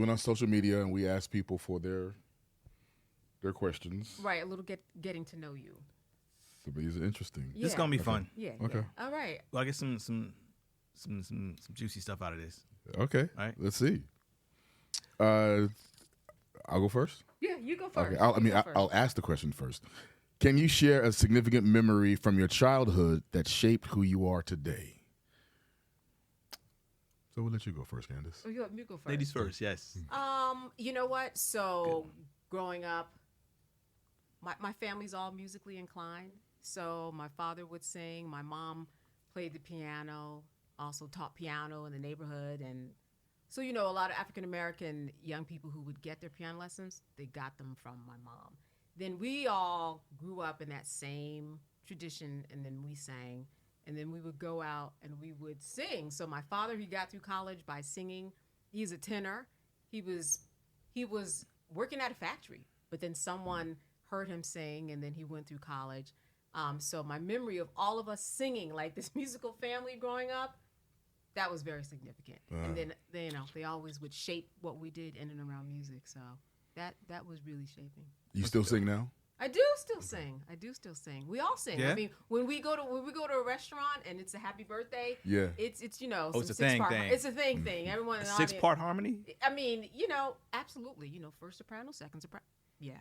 went on social media and we asked people for their questions. Right, a little getting to know you. So these are interesting. This is gonna be fun. Yeah. Okay. Yeah. All right. Well, I get some juicy stuff out of this. Okay. All right. Let's see. I'll go first. Yeah, you go first. Okay. I'll ask the question first. Can you share a significant memory from your childhood that shaped who you are today? So we'll let you go first, Candace. Oh, you let me go first. Ladies first, yes. You know what? So growing up, my family's all musically inclined. So my father would sing. My mom played the piano, also taught piano in the neighborhood. And so, a lot of African-American young people who would get their piano lessons, they got them from my mom. Then we all grew up in that same tradition, and then we sang. And then we would go out and we would sing. So my father, he got through college by singing. He's a tenor. He was working at a factory, but then someone heard him sing, and then he went through college. So my memory of all of us singing like this musical family growing up, that was very significant. And then they always would shape what we did in and around music. So that was really shaping. You still sing now? I do still sing. We all sing. Yeah? I mean, when we go to a restaurant and it's a happy birthday, Yeah. it's it's a thing. thing. It's a thing. Everyone in the 6-part harmony? I mean, absolutely. First soprano, second soprano. Yeah.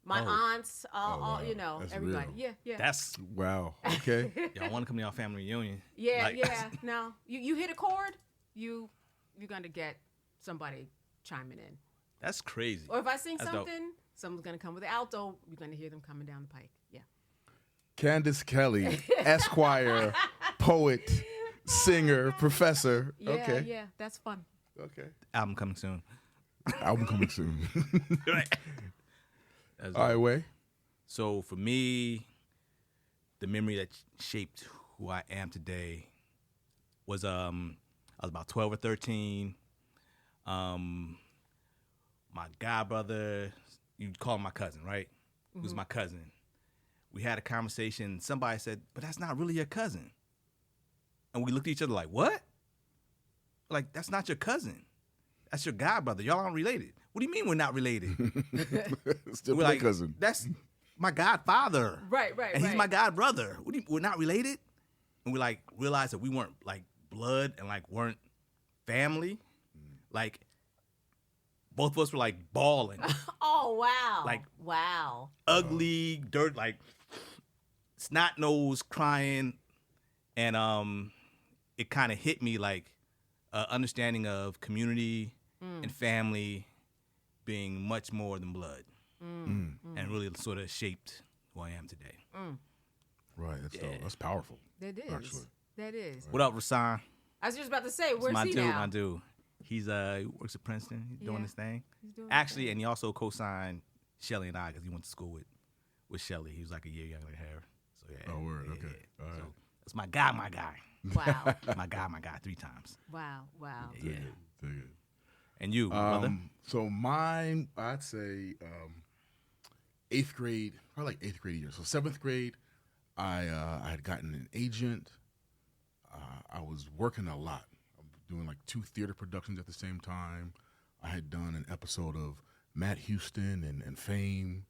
My aunts, wow. That's everybody. real. Yeah. That's Wow. Okay. y'all want to come to our family reunion? Yeah. Like- No, you hit a chord, you're gonna get somebody chiming in. That's crazy. Or if I sing That's dope. something, someone's gonna come with the alto. You're gonna hear them coming down the pike. Yeah. Candace Kelly, Esquire, poet, singer, professor. Yeah. Okay. Yeah. That's fun. Okay. Album coming soon. Album coming soon. Right. That's All right, Way. So for me, the memory that shaped who I am today was I was about 12 or 13. My god brother, you'd call him my cousin, right? He was my cousin. We had a conversation. Somebody said, "But that's not really your cousin." And we looked at each other like, "What?" Like, that's not your cousin. That's your god brother. Y'all aren't related. What do you mean we're not related? Still We're my like, cousin. that's my godfather. Right. And he's my god brother. We're not related? And we realized that we weren't like blood and weren't family. Like both of us were like bawling. Oh wow. Like ugly, dirt, like snot nose crying. And it kind of hit me like understanding of community and family being much more than blood. And really sort of shaped who I am today. Right. That's powerful. That is. Actually. That is. What up, Rasan? I was just about to say, where's my he dude, now? my dude. He works at Princeton. He's doing his thing. He's doing Actually, his thing. and he also co-signed Shelly and I because he went to school with Shelly. He was like a year younger than her. So yeah. Oh, word. Yeah, Okay. yeah. All right. So that's my guy. Wow. my guy 3 times. Wow. Yeah. Dig it. And you, brother? So mine, I'd say 8th grade, probably like 8th grade year. So 7th grade, I had gotten an agent. I was working a lot. Doing like 2 theater productions at the same time. I had done an episode of Matt Houston and Fame.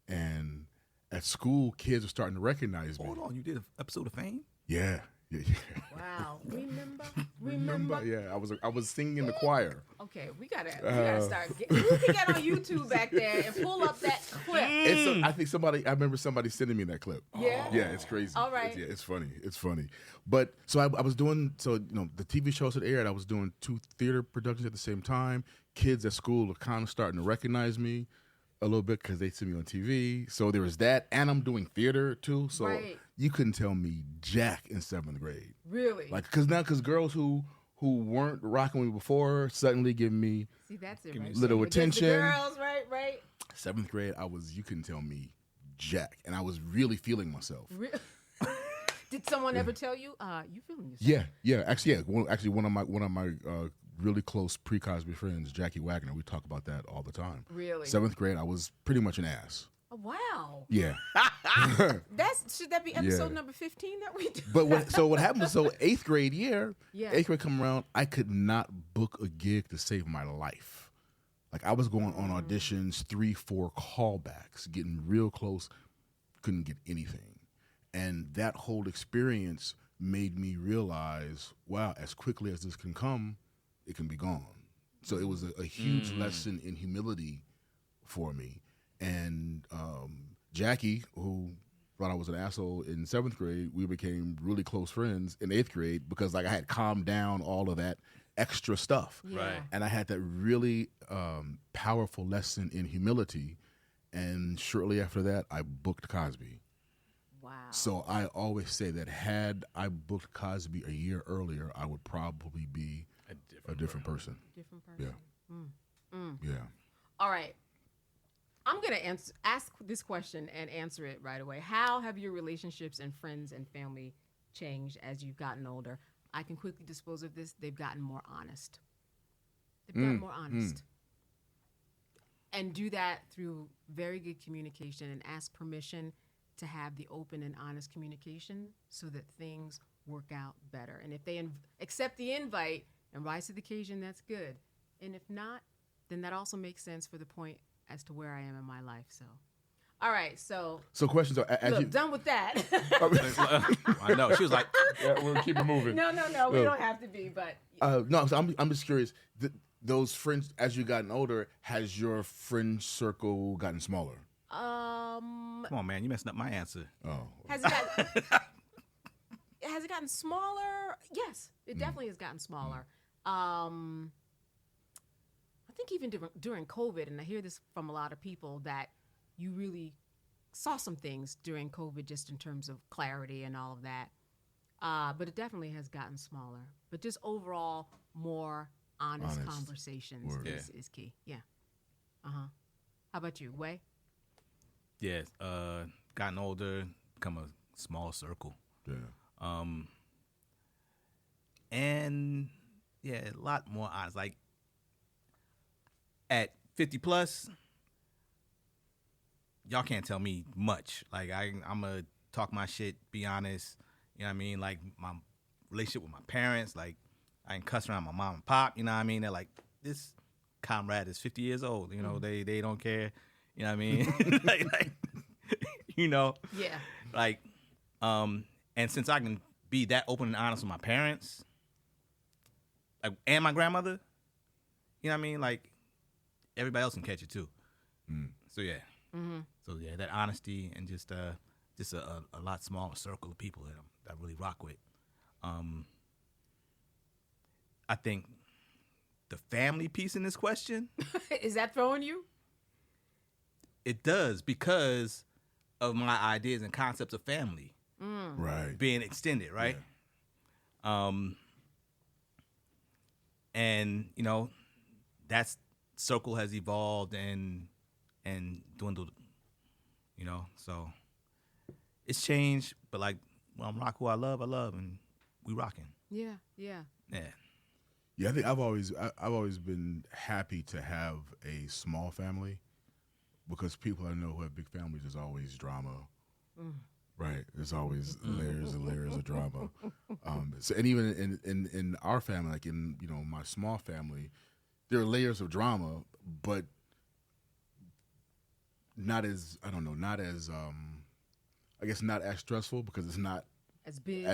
And at school, kids were starting to recognize me. Hold on, you did an episode of Fame? Yeah. Wow. Remember? Yeah, I was singing in the choir. Okay, we gotta start. We can get on YouTube back there and pull up that clip. I remember somebody sending me that clip. Yeah? Yeah, it's crazy. All right. It's funny. But so I was doing, the TV shows had aired. I was doing 2 theater productions at the same time. Kids at school were kind of starting to recognize me a little bit because they see me on TV. So there was that, and I'm doing theater too. So Right. you couldn't tell me jack in 7th grade. Really? Because girls who weren't rocking with me before suddenly give me See, that's it, right? little Against attention. The girls, right? 7th grade, you couldn't tell me jack, and I was really feeling myself. Did someone ever tell you, you feeling yourself? Yeah. Actually, one of my really close pre-Cosby friends, Jackie Wagner, we talk about that all the time. Really? 7th grade, I was pretty much an ass. Oh, wow. Yeah. Should that be episode Yeah. number 15 that we do? But what happened was, 8th grade year, Yeah. 8th grade come around, I could not book a gig to save my life. Like I was going on auditions, 3-4 callbacks, getting real close, couldn't get anything. And that whole experience made me realize, wow, as quickly as this can come, it can be gone. So it was a huge lesson in humility for me. And Jackie, who thought I was an asshole in 7th grade, we became really close friends in 8th grade because like I had calmed down all of that extra stuff. Yeah. Right. And I had that really powerful lesson in humility. And shortly after that, I booked Cosby. Wow. So I always say that had I booked Cosby a year earlier, I would probably be a different person. Different person. Yeah. Yeah. All right. I'm going to ask this question and answer it right away. How have your relationships and friends and family changed as you've gotten older? I can quickly dispose of this. They've gotten more honest. They've gotten more honest. And do that through very good communication and ask permission to have the open and honest communication so that things work out better. And if they accept the invite and rise to the occasion, that's good. And if not, then that also makes sense for the point as to where I am in my life. So, all right. So questions are as look, done with that. I know. She was like, yeah, we'll keep it moving. No. We don't have to be, but. No, so I'm just curious. Those friends, as you've gotten older, has your friend circle gotten smaller? come on, man, you messing up my answer. Oh. Has it gotten smaller? Yes, it definitely has gotten smaller. I think even during COVID, and I hear this from a lot of people, that you really saw some things during COVID just in terms of clarity and all of that. But it definitely has gotten smaller. But just overall, more honest conversations is key. Yeah. How about you, Way? Yes, gotten older, become a small circle. Yeah. And yeah, a lot more honest. Like at 50 plus, y'all can't tell me much. Like I'm gonna talk my shit, be honest. You know what I mean? Like my relationship with my parents, like I ain't cuss around my mom and pop. You know what I mean? They're like, this comrade is 50 years old. You know, they don't care. You know what I mean? like, you know? Yeah. Like, and since I can be that open and honest with my parents, like, and my grandmother, you know what I mean? Like, everybody else can catch it too. So yeah. So yeah, that honesty and just a lot smaller circle of people that I really rock with. I think the family piece in this question, is that throwing you? it does because of my ideas and concepts of family Right. being extended, right? Yeah. And you know, that circle has evolved and dwindled, you know. So it's changed, but like when I'm rock who I love, and we rocking. Yeah. Yeah. Yeah, I think I've always been happy to have a small family because people I know who have big families, there's always drama. Right. There's always layers and layers of drama. So and even in our family, like in my small family, there are layers of drama, but not as I guess not as stressful because it's not As big.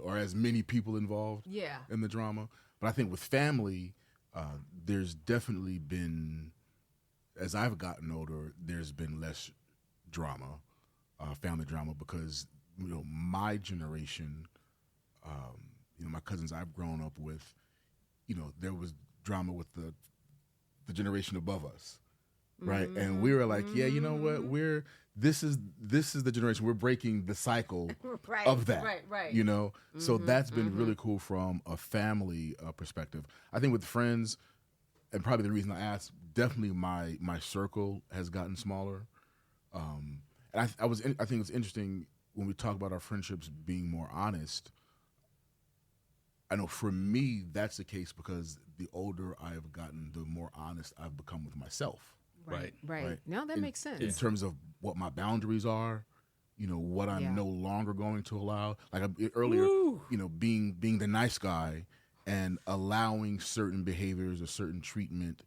or as many people involved in the drama. But I think with family, there's definitely been, as I've gotten older, there's been less drama, family drama, because my generation, my cousins I've grown up with, there was drama with the generation above us, right? And we were like, yeah, you know what, this is the generation, we're breaking the cycle of that, right. So that's been really cool from a family perspective. I think with friends, and probably the reason I asked, definitely my circle has gotten smaller. And I think it's interesting when we talk about our friendships being more honest. I know for me that's the case because the older I have gotten, the more honest I've become with myself. Right. Now that makes sense. In terms of what my boundaries are, what I'm no longer going to allow. Like earlier, being the nice guy and allowing certain behaviors or certain treatment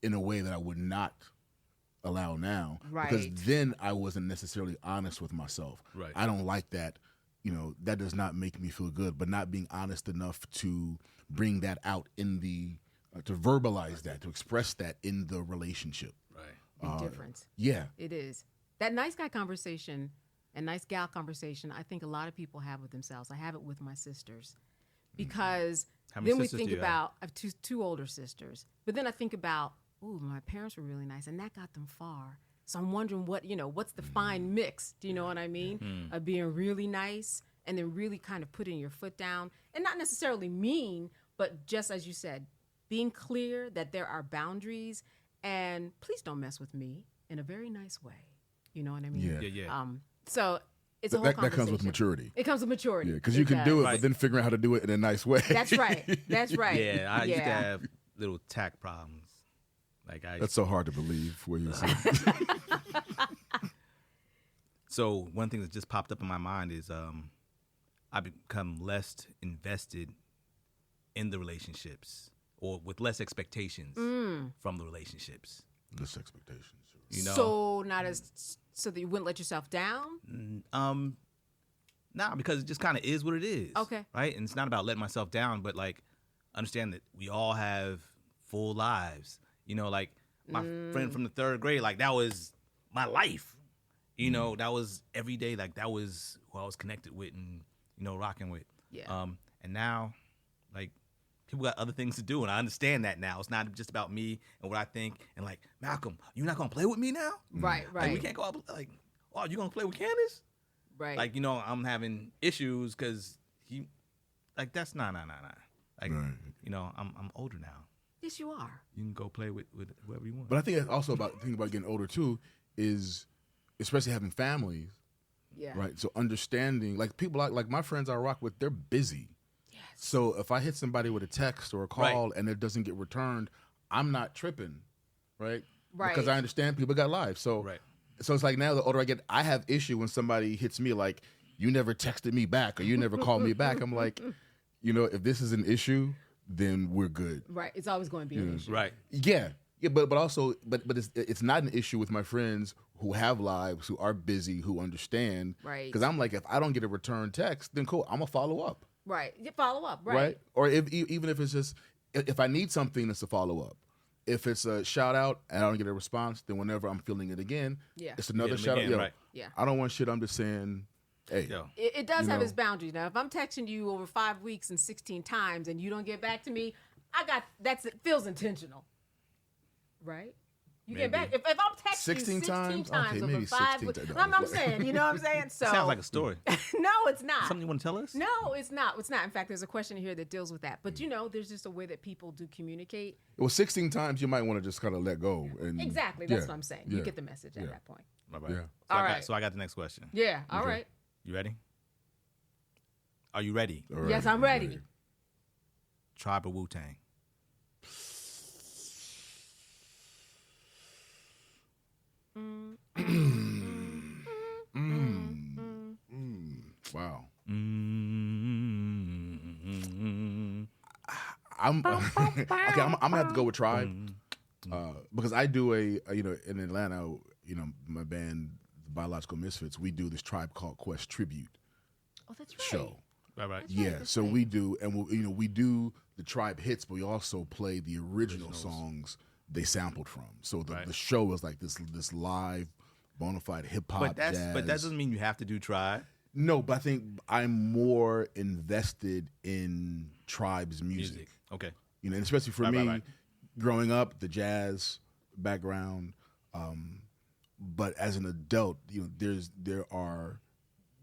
in a way that I would not allow now. Right. Because then I wasn't necessarily honest with myself. Right. I don't like that. That does not make me feel good. But not being honest enough to bring that out in to verbalize that, to express that in the relationship. Right. Big difference. Yeah. It is. That nice guy conversation and nice gal conversation, I think a lot of people have with themselves. I have it with my sisters. Because How many then we sisters think do you have? about, I have two older sisters. But then I think about, ooh, my parents were really nice, and that got them far. So I'm wondering what's the fine mix, do you know what I mean? Of being really nice and then really kind of putting your foot down. And not necessarily mean, but just as you said, being clear that there are boundaries, and please don't mess with me in a very nice way. You know what I mean? Yeah. So it's a whole That conversation. comes with maturity. It comes with maturity. Yeah, because you can do it, Right. but then figuring out how to do it in a nice way. That's right. That's right. Yeah, I used to have little tact problems. That's so hard to believe what you said. So one thing that just popped up in my mind is I've become less invested in the relationships, or with less expectations from the relationships. Less expectations. So so that you wouldn't let yourself down? Nah, because it just kind of is what it is. Okay. Right? And it's not about letting myself down, but understand that we all have full lives. Like my friend from the 3rd grade, that was my life. That was every day. That was who I was connected with and, rocking with. Yeah. And now, people got other things to do, and I understand that now. It's not just about me and what I think. And Malcolm, you're not gonna play with me now? Right. We can't go out. Oh, you gonna play with Candace? Right. I'm having issues because he, that's nah. Right. I'm older now. Yes, you are. You can go play with whoever you want. But I think it's also about thinking about getting older too, is especially having families, Yeah. right? So understanding, people like my friends I rock with, they're busy. Yes. So if I hit somebody with a text or a call and it doesn't get returned, I'm not tripping, right? Right. Because I understand people got lives. So so it's now the older I get, I have issue when somebody hits me you never texted me back or you never called me back. I'm like, if this is an issue, then we're good. Right. It's always going to be an issue. Right. Yeah, but also it's not an issue with my friends who have lives, who are busy, who understand. Right. Because I'm if I don't get a return text, then cool, I'm gonna follow up. Right. You follow up. Right. Right. Or even if it's just if I need something, it's a follow up. If it's a shout out and I don't get a response, then whenever I'm feeling it again, it's another shout out. Right. Yeah. I don't want shit. I'm just saying, hey. Yo. It does have its boundaries. Now, if I'm texting you over 5 weeks and 16 times and you don't get back to me, it feels intentional. Right? You get back. If I'm texting 16 you 16 times? times Okay, over maybe 5 16 weeks, times. I'm saying, you know what I'm saying? So Sounds like a story. no, it's not. Something you want to tell us? No, it's not. It's not. In fact, there's a question here that deals with that. But there's just a way that people do communicate. Well, 16 times you might want to just kind of let go. And Exactly. That's what I'm saying. You get the message at that point. Right. Yeah. So All right. So I got the next question. Yeah. All right. You ready? Are you ready? All right. Yes, I'm ready. Tribe or Wu-Tang? Wow. Mm-hmm. I'm gonna have to go with Tribe because I do in Atlanta, my band, the Biological Misfits, we do this Tribe Called Quest tribute Oh, that's right. show. Right. Yeah, that's so right. we do, and we do the Tribe hits, but we also play the original songs they sampled from. So the show is like this live, bona fide hip hop jazz. But that doesn't mean you have to do Tribe. No, but I think I'm more invested in Tribe's music. Okay. And especially for me, right. growing up, the jazz background. But as an adult, there's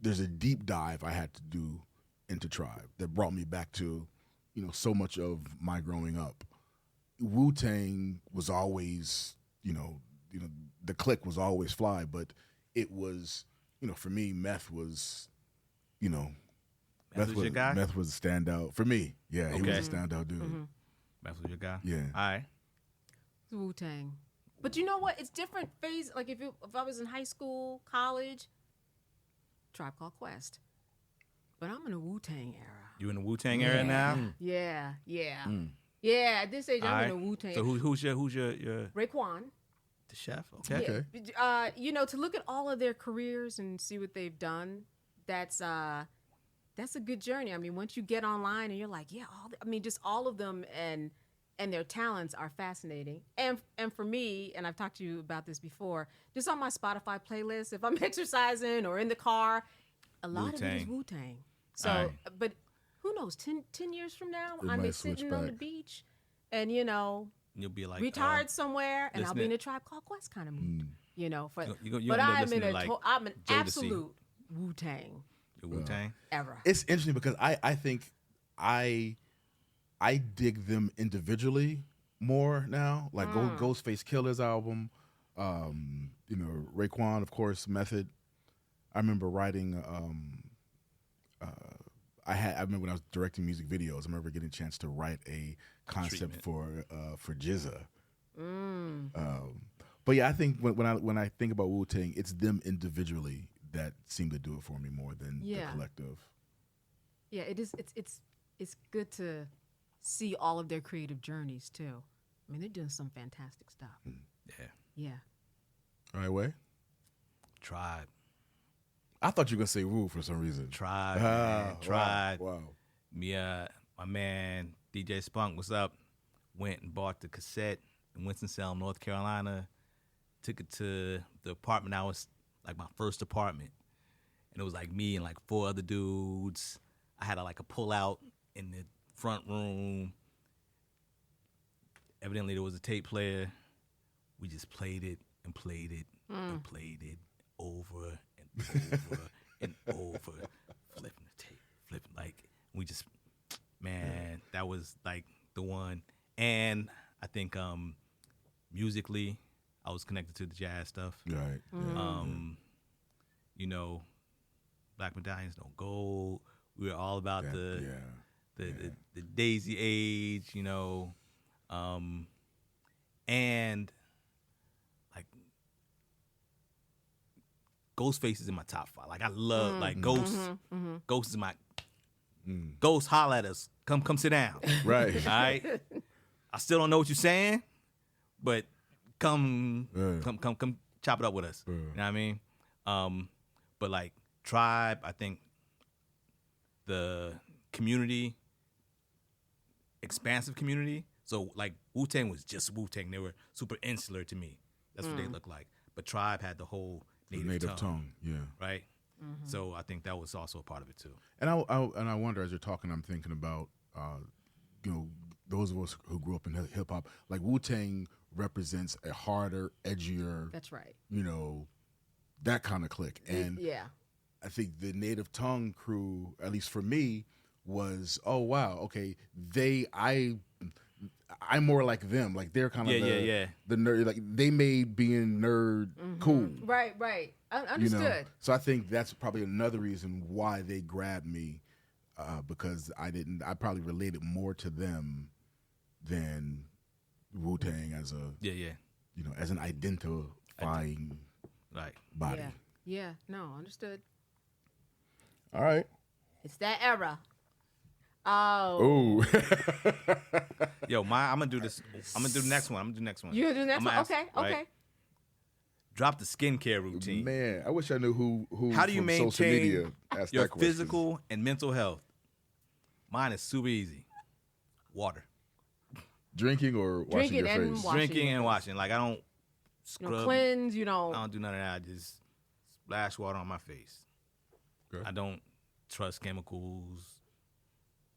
a deep dive I had to do into Tribe that brought me back to, so much of my growing up. Wu-Tang was always, the clique was always fly, but it was, for me, Meth was, Meth was your guy? Meth was a standout for me. Yeah, he Okay. was a standout dude. Mm-hmm. Meth was your guy? Yeah. All right. Wu-Tang. But you know what? It's different phase. Like if I was in high school, college, Tribe Called Quest. But I'm in a Wu-Tang era. You in the Wu-Tang era now? Yeah. Yeah, at this age, All I'm right. in a Wu-Tang. So who's your Raekwon. the chef? Okay. Okay. Yeah. You know, to look at all of their careers and see what they've done, that's a good journey. I mean, once you get online and you're like, yeah, just all of them and their talents are fascinating. And for me, and I've talked to you about this before, just on my Spotify playlist, if I'm exercising or in the car, a lot of it is Wu-Tang. So, All right. but who knows? 10 years from now, It I may might switch sitting on the back. beach, and you know, You'll be like retired somewhere, and I'll be listening- in a Tribe Called Quest kind of mood. You know, you but gonna end up I'm listening in to, like, I'm an Jodeci. absolute Wu-Tang Wu-Tang. era. It's interesting because I think I dig them individually more now. Like Ghostface Killer's album, you know, Raekwon, of course, Method. I remember writing. I remember when I was directing music videos. I remember getting a chance to write a concept for Jizza. But yeah, I think when I think about Wu-Tang, it's them individually that seem to do it for me more than the collective. Yeah, it is. It's good to see all of their creative journeys too. I mean, they're doing some fantastic stuff. Yeah. Yeah. All right, Way. Tribe. I thought you were gonna say Wu for some reason. Tribe. Man. Wow, Tribe. Wow. Yeah, my man DJ Spunk was up. Went and bought the cassette in Winston-Salem, North Carolina. Took it to the apartment. I was like my first apartment, and it was like me and like 4 other dudes. I had a pull out in the front room. Evidently, there was a tape player. We just played it and played it and played it over and over and over, flipping the tape, we just, man, that was like the one. And I think musically, I was connected to the jazz stuff. Right. You know, Black Medallions Don't Gold. We were all about the Daisy Age, you know, and like Ghostface is in my top 5. Like I love Ghost. Ghost is my Ghost. Holla at us. Come sit down. Right. All right. I still don't know what you're saying, but come chop it up with us. You know what I mean? But like Tribe, I think the community, expansive community. So like Wu-Tang was just Wu-Tang. They were super insular to me. That's what they looked like. But Tribe had the whole native tongue. Yeah. Right? So I think that was also a part of it too. And I wonder, as you're talking, I'm thinking about you know, those of us who grew up in hip hop. Like Wu-Tang represents a harder, edgier. That's right. You know, that kind of clique. And yeah. I think the native tongue crew, at least for me, was, oh wow, okay, I'm more like them. Like they're kind of the nerd. Like they made being nerd cool. Right. Understood. You know? So I think that's probably another reason why they grabbed me, because I probably related more to them than Wu-Tang as a you know, as an identifying body. Yeah. No, understood. All right. It's that era. Oh. Yo, I'm gonna do this. I'm gonna do the next one. You gonna do the next one? Okay. Right? Drop the skincare routine. Man, I wish I knew who How do you from social media maintain asked your that question. physical and mental health? Mine is super easy. Water. Drinking or washing your and face? washing Drinking your and face. washing. Like I don't You scrub. don't cleanse. You I don't. don't do none of that. I just splash water on my face. Okay. I don't trust chemicals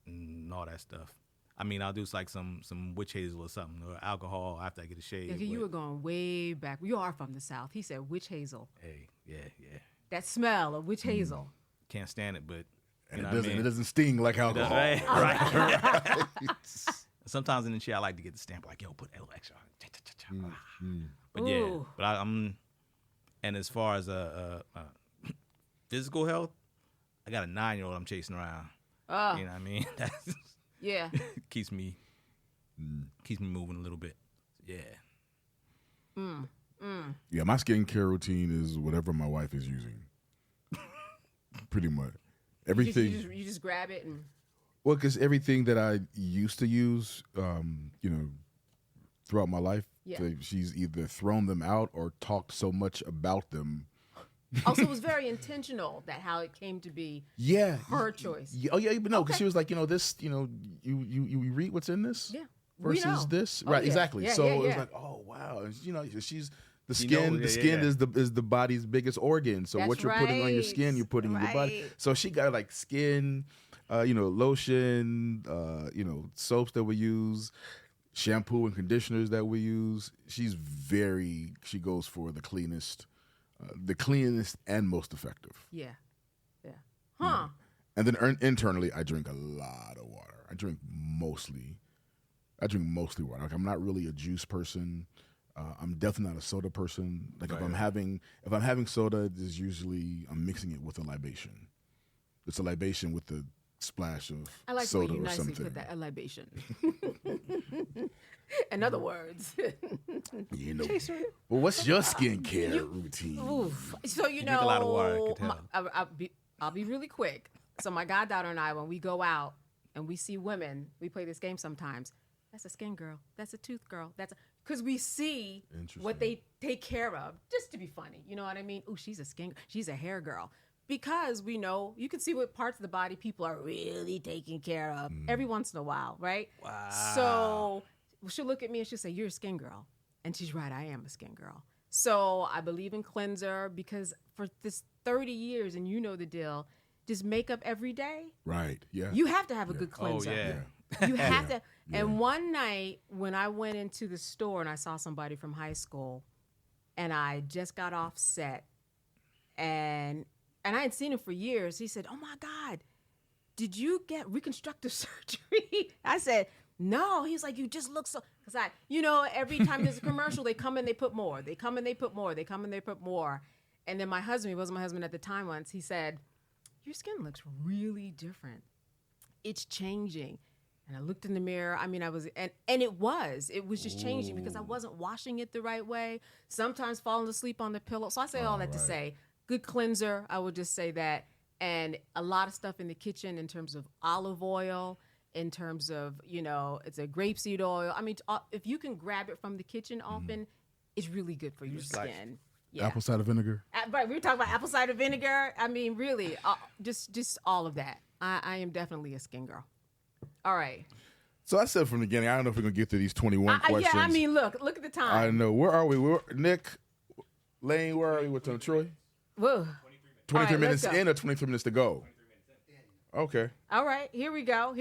and all that stuff. I mean, I'll do like some witch hazel or something, or alcohol after I get a shave. Yeah, you but- were going way back. You are from the South. He said witch hazel. Hey, yeah. That smell of witch hazel. Can't stand it, but And you it know what I doesn't. mean? It doesn't sting like alcohol. Right. Sometimes in the chair, I like to get the stamp, like, yo, put a little extra on. But yeah, Ooh. but I'm, and as far as physical health, I got a 9-year-old I'm chasing around. You know what I mean? That Yeah. keeps me moving a little bit. Yeah. Yeah, my skincare routine is whatever my wife is using. Pretty much everything. You just grab it and. Well, because everything that I used to use, throughout my life, Yeah. she's either thrown them out or talked so much about them. Also, it was very intentional that how it came to be Yeah. her choice. Oh yeah, but no, because Okay. she was like, this, you read what's in this. Yeah. We Versus know. this, Oh, right? yeah. Exactly. Yeah, so yeah, it was yeah. like, oh wow, and, she's the You skin. know, the yeah, skin yeah. is the body's biggest organ. So That's what you're putting on your right. skin, you're putting in your body. Right. So she got like skin, lotion, soaps that we use, shampoo and conditioners that we use. She goes for the cleanest and most effective. Yeah. Yeah. Huh. And then internally, I drink a lot of water. I drink mostly water. Like, I'm not really a juice person. I'm definitely not a soda person. Like if I'm having soda, there's usually I'm mixing it with a libation. It's a libation with a splash of I like the soda way you or nicely something. put that, a libation. In other words. Well, what's your skincare routine? Oof. So drink a lot of water, I can tell. I'll be really quick. So my goddaughter and I, when we go out and we see women, we play this game sometimes. That's a skin girl. That's a tooth girl. Because we see what they take care of, just to be funny. You know what I mean? Ooh, she's a hair girl. Because we know, you can see what parts of the body people are really taking care of every once in a while, right? Wow. So she'll look at me and she'll say, you're a skin girl. And she's right, I am a skin girl. So I believe in cleanser because for this 30 years, and you know the deal, just makeup every day. Right. Yeah. You have to have a good cleanser. Oh, yeah. You have to. And one night when I went into the store and I saw somebody from high school and I just got off set and I hadn't seen him for years. He said, oh my God, did you get reconstructive surgery? I said, no. He's like, you just look so, because every time there's a commercial, they come and they put more. They come and they put more. They come and they put more. And then my husband, he wasn't my husband at the time once, he said, your skin looks really different. It's changing. And I looked in the mirror. I mean, and it was just changing because I wasn't washing it the right way. Sometimes falling asleep on the pillow. So I say all that to say, good cleanser. I would just say that. And a lot of stuff in the kitchen in terms of olive oil, in terms of, it's a grapeseed oil. I mean, if you can grab it from the kitchen often, it's really good for your skin. Yeah. Apple cider vinegar. Right, we were talking about apple cider vinegar. I mean, really, just all of that. I am definitely a skin girl. All right. So I said from the beginning, I don't know if we're going to get through these 21 questions. Yeah, I mean, look at the time. I know. Where are we? Nick, Lane, where are we with them? Troy? Whoa. 23 All right, minutes let's go. in or 23 minutes to go? Okay. All right, here we go.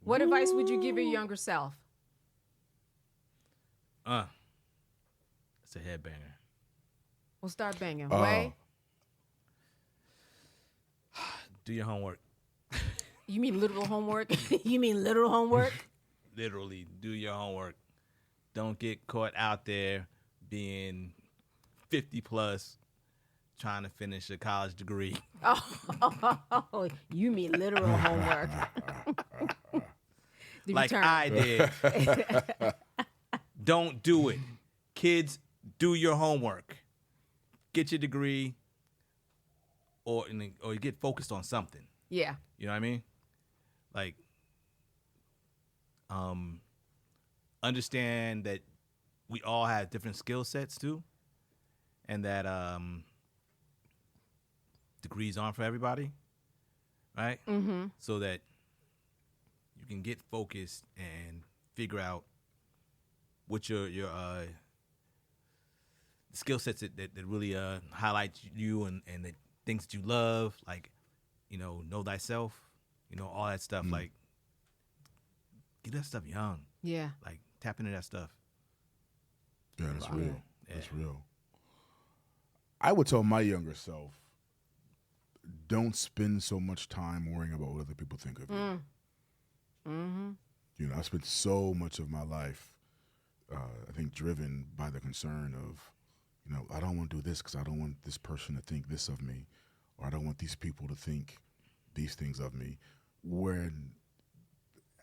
What advice would you give your younger self? It's a headbanger. We'll start banging. Oh. Way? Do your homework. You mean literal homework? You mean literal homework? Literally, do your homework. Don't get caught out there being 50 plus trying to finish a college degree. Oh, you mean literal homework. Like I did. Don't do it. Kids, do your homework. Get your degree or get focused on something. Yeah. You know what I mean? Like, understand that we all have different skill sets too, and that degrees aren't for everybody, right? Mm-hmm. So that you can get focused and figure out what your skill sets that really highlight you and the things that you love, like, know thyself, all that stuff. Like, get that stuff young. Yeah. Like, tap into that stuff. Yeah, that's Wow. real. Yeah. That's real. I would tell my younger self, don't spend so much time worrying about what other people think of you. Mm-hmm. I spent so much of my life, I think, driven by the concern of, I don't want to do this because I don't want this person to think this of me, or I don't want these people to think these things of me. When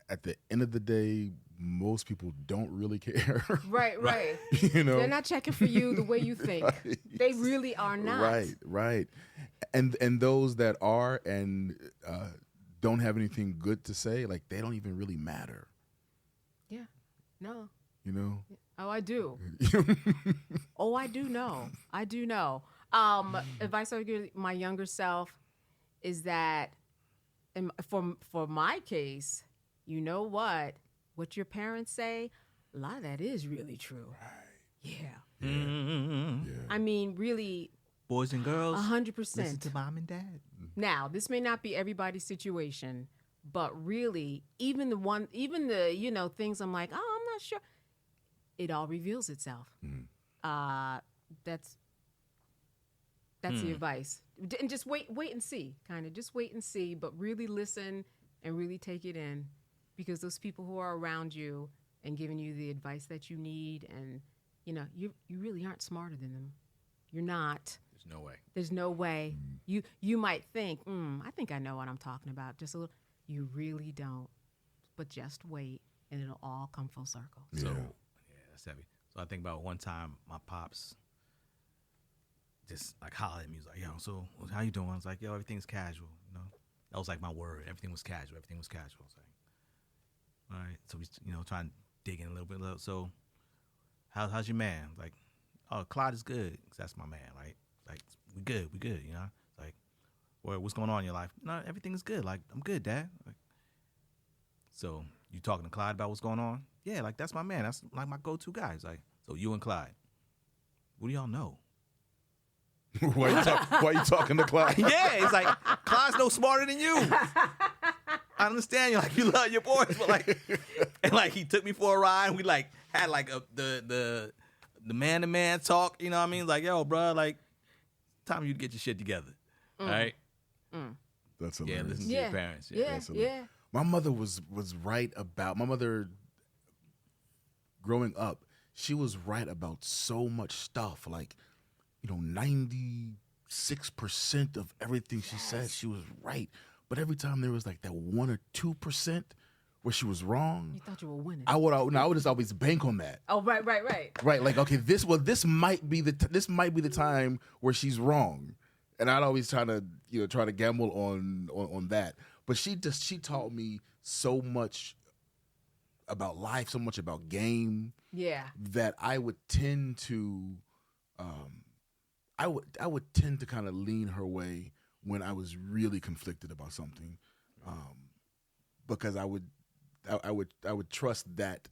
at the end of the day, most people don't really care. Right. They're They're not checking for you the way you think. Right. They really are not. Right. And those that are and don't have anything good to say, like they don't even really matter. Yeah. No. You know? Oh, I do. Oh, I do know. I do know. Advice I would give my younger self is that, for my case, you know what your parents say, a lot of that is really true. Yeah. Mm-hmm. I mean, really, Boys and girls, 100%. listen to mom and dad. Now, this may not be everybody's situation, but really, even the things I'm like, oh, I'm not sure. It all reveals itself. That's the advice. And just wait and see, kind of. Just wait and see, but really listen and really take it in, because those people who are around you and giving you the advice that you need, and you really aren't smarter than them. You're not. There's no way. There's no way. You might think, I think I know what I'm talking about. Just a little. You really don't. But just wait, and it'll all come full circle. Yeah. So, that's heavy. So I think about one time my pops just like hollered at me. He was like, yo, so how you doing? I was like, yo, everything's casual. That was like my word. Everything was casual. Everything was casual. I was like, all right. So we, trying to dig in a little bit. So how's your man? Like, oh, Clyde is good. 'Cause that's my man, right? Like, we good. Like, well, what's going on in your life? No, everything is good. Like, I'm good, Dad. Like, so you talking to Clyde about what's going on? Yeah, like, that's my man. That's like my go-to guy. He's like, so you and Clyde, what do y'all know? Why you talking to Clyde? Yeah, it's like, Clyde's no smarter than you. I understand you love your boys, but like he took me for a ride. And we had the man-to-man talk. You know what I mean? Like, yo, bro, like, time you to get your shit together, all right? That's Yeah, hilarious. listen to your parents. Yeah. My mother was right about, my mother growing up, she was right about so much stuff. Like, 96% of everything she said, she was right. But every time there was like that 1 or 2% where she was wrong, You thought you were winning. I would just always bank on that. Oh, right. Right, like, okay, this might be the time where she's wrong, and I'd always try to gamble on that. But she taught me so much about life, so much about game, Yeah. that I would tend to, I would tend to kind of lean her way when I was really conflicted about something, because I would trust that,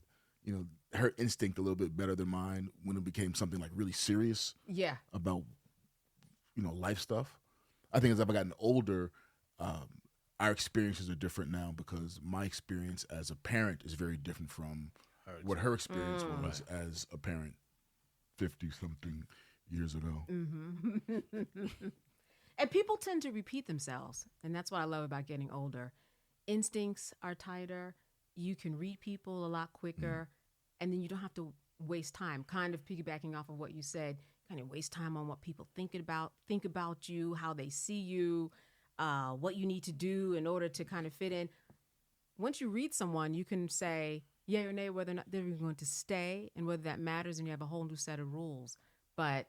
her instinct a little bit better than mine when it became something like really serious. Yeah. About, life stuff. I think as I've gotten older, our experiences are different now, because my experience as a parent is very different from what her experience was as a parent 50-something years ago. And people tend to repeat themselves, and that's what I love about getting older. Instincts are tighter. You can read people a lot quicker, and then you don't have to waste time. Kind of piggybacking off of what you said, kind of waste time on what people think about you, how they see you, what you need to do in order to kind of fit in. Once you read someone, you can say yay or nay whether or not they're going to stay, and whether that matters, and you have a whole new set of rules. But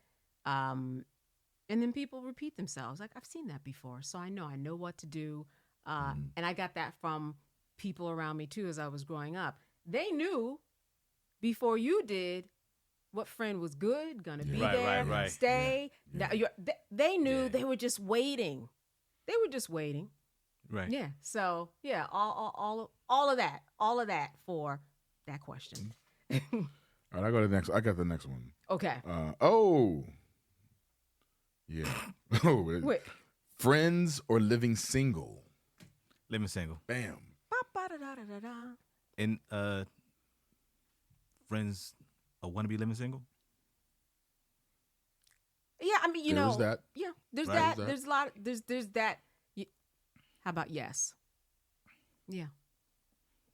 and then people repeat themselves. Like, I've seen that before, so I know what to do. And I got that from people around me too as I was growing up. They knew before you did what friend was good, gonna be there, stay. Yeah. They knew. They were just waiting. Right. Yeah. So yeah, all of that for that question. All right, I got the next one. Okay. Yeah. Wait. Friends or living single? Living single. Bam. Ba-ba-da-da-da-da-da. And friends want to be living single? Yeah, I mean, There's that. Yeah, there's Right. that. There's There's a lot. There's that. How about yes? Yeah.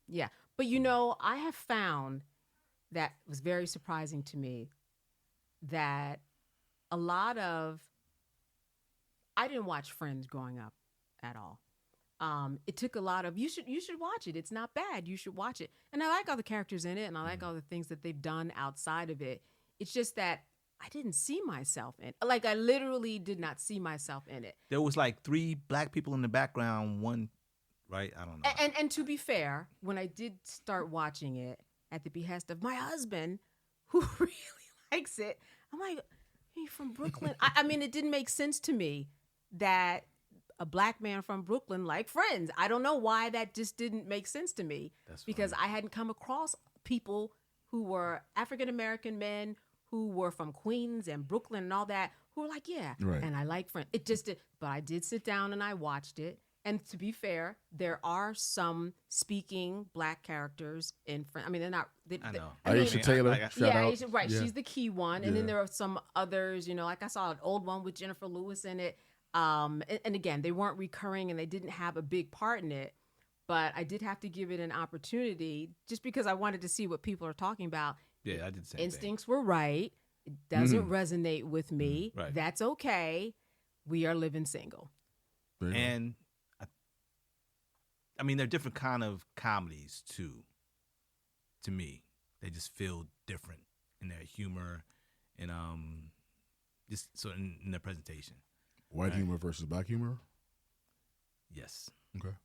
Yeah. But I have found that was very surprising to me that a lot of, I didn't watch Friends growing up at all. It took a lot of, you should watch it. It's not bad. You should watch it. And I like all the characters in it, and I like all the things that they've done outside of it. It's just that I didn't see myself in. Like, I literally did not see myself in it. There was like 3 black people in the background, one, right? I don't know. And to be fair, when I did start watching it at the behest of my husband, who really likes it, I'm like, hey, from Brooklyn. I mean, it didn't make sense to me that a black man from Brooklyn liked Friends. I don't know why that just didn't make sense to me. Because I hadn't come across people who were African-American men who were from Queens and Brooklyn and all that, who were like, yeah, Right. and I like Friends. It just did. But I did sit down and I watched it. And to be fair, there are some speaking black characters in Friends. I mean, they're not. I know. Aisha Taylor, shout out. Aisha, right. Yeah. She's the key one. And then there are some others, you know, like I saw an old one with Jennifer Lewis in it. And again, they weren't recurring and they didn't have a big part in it. But I did have to give it an opportunity just because I wanted to see what people are talking about. Yeah, I did the same Instincts were right. It doesn't resonate with me. Right. That's okay. We are living single. thing. And I mean, they're different kind of comedies too. To me, they just feel different in their humor and just so in their presentation. White humor versus black humor? Yes. Okay.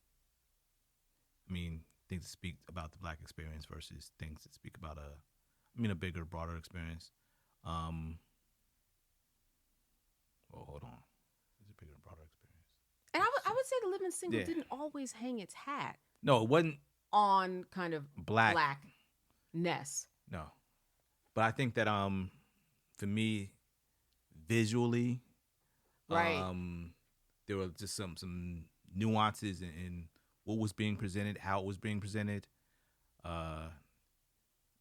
I mean, things that speak about the black experience versus things that speak about a bigger, broader experience. Well, hold on. It's a bigger, broader experience. And I would say the living single didn't always hang its hat No, it wasn't on kind of blackness. No. But I think that for me, visually, Right. there were just some nuances in what was being presented, how it was being presented,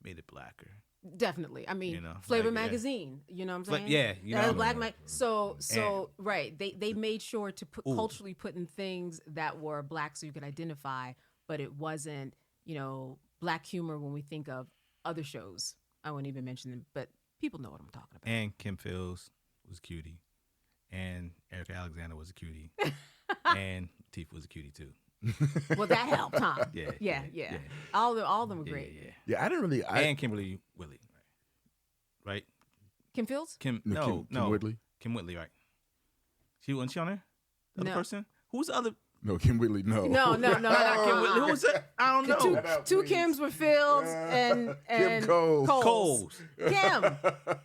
made it blacker. Definitely. I mean, You know, Flavor like, yeah. Magazine, you know what I'm saying? Yeah, you That know. was black so right. They made sure to culturally put in things that were black so you could identify, but it wasn't, black humor when we think of other shows. I won't even mention them, but people know what I'm talking about. And Kim Fields was a cutie. And Erica Alexander was a cutie. And Latifah was a cutie too. Well, that helped, huh? Yeah. All of them were great. Yeah, I didn't really. And Kimberly Whitley, right? Kim Fields? Kim Whitley. Kim Whitley, right? Wasn't she on there? The other No. person? Who's the other? No, Kim Whitley. No. No. Kim Whitley. Who was it? I don't know. Two Kims were Fields and Kim Coles. Coles. Kim.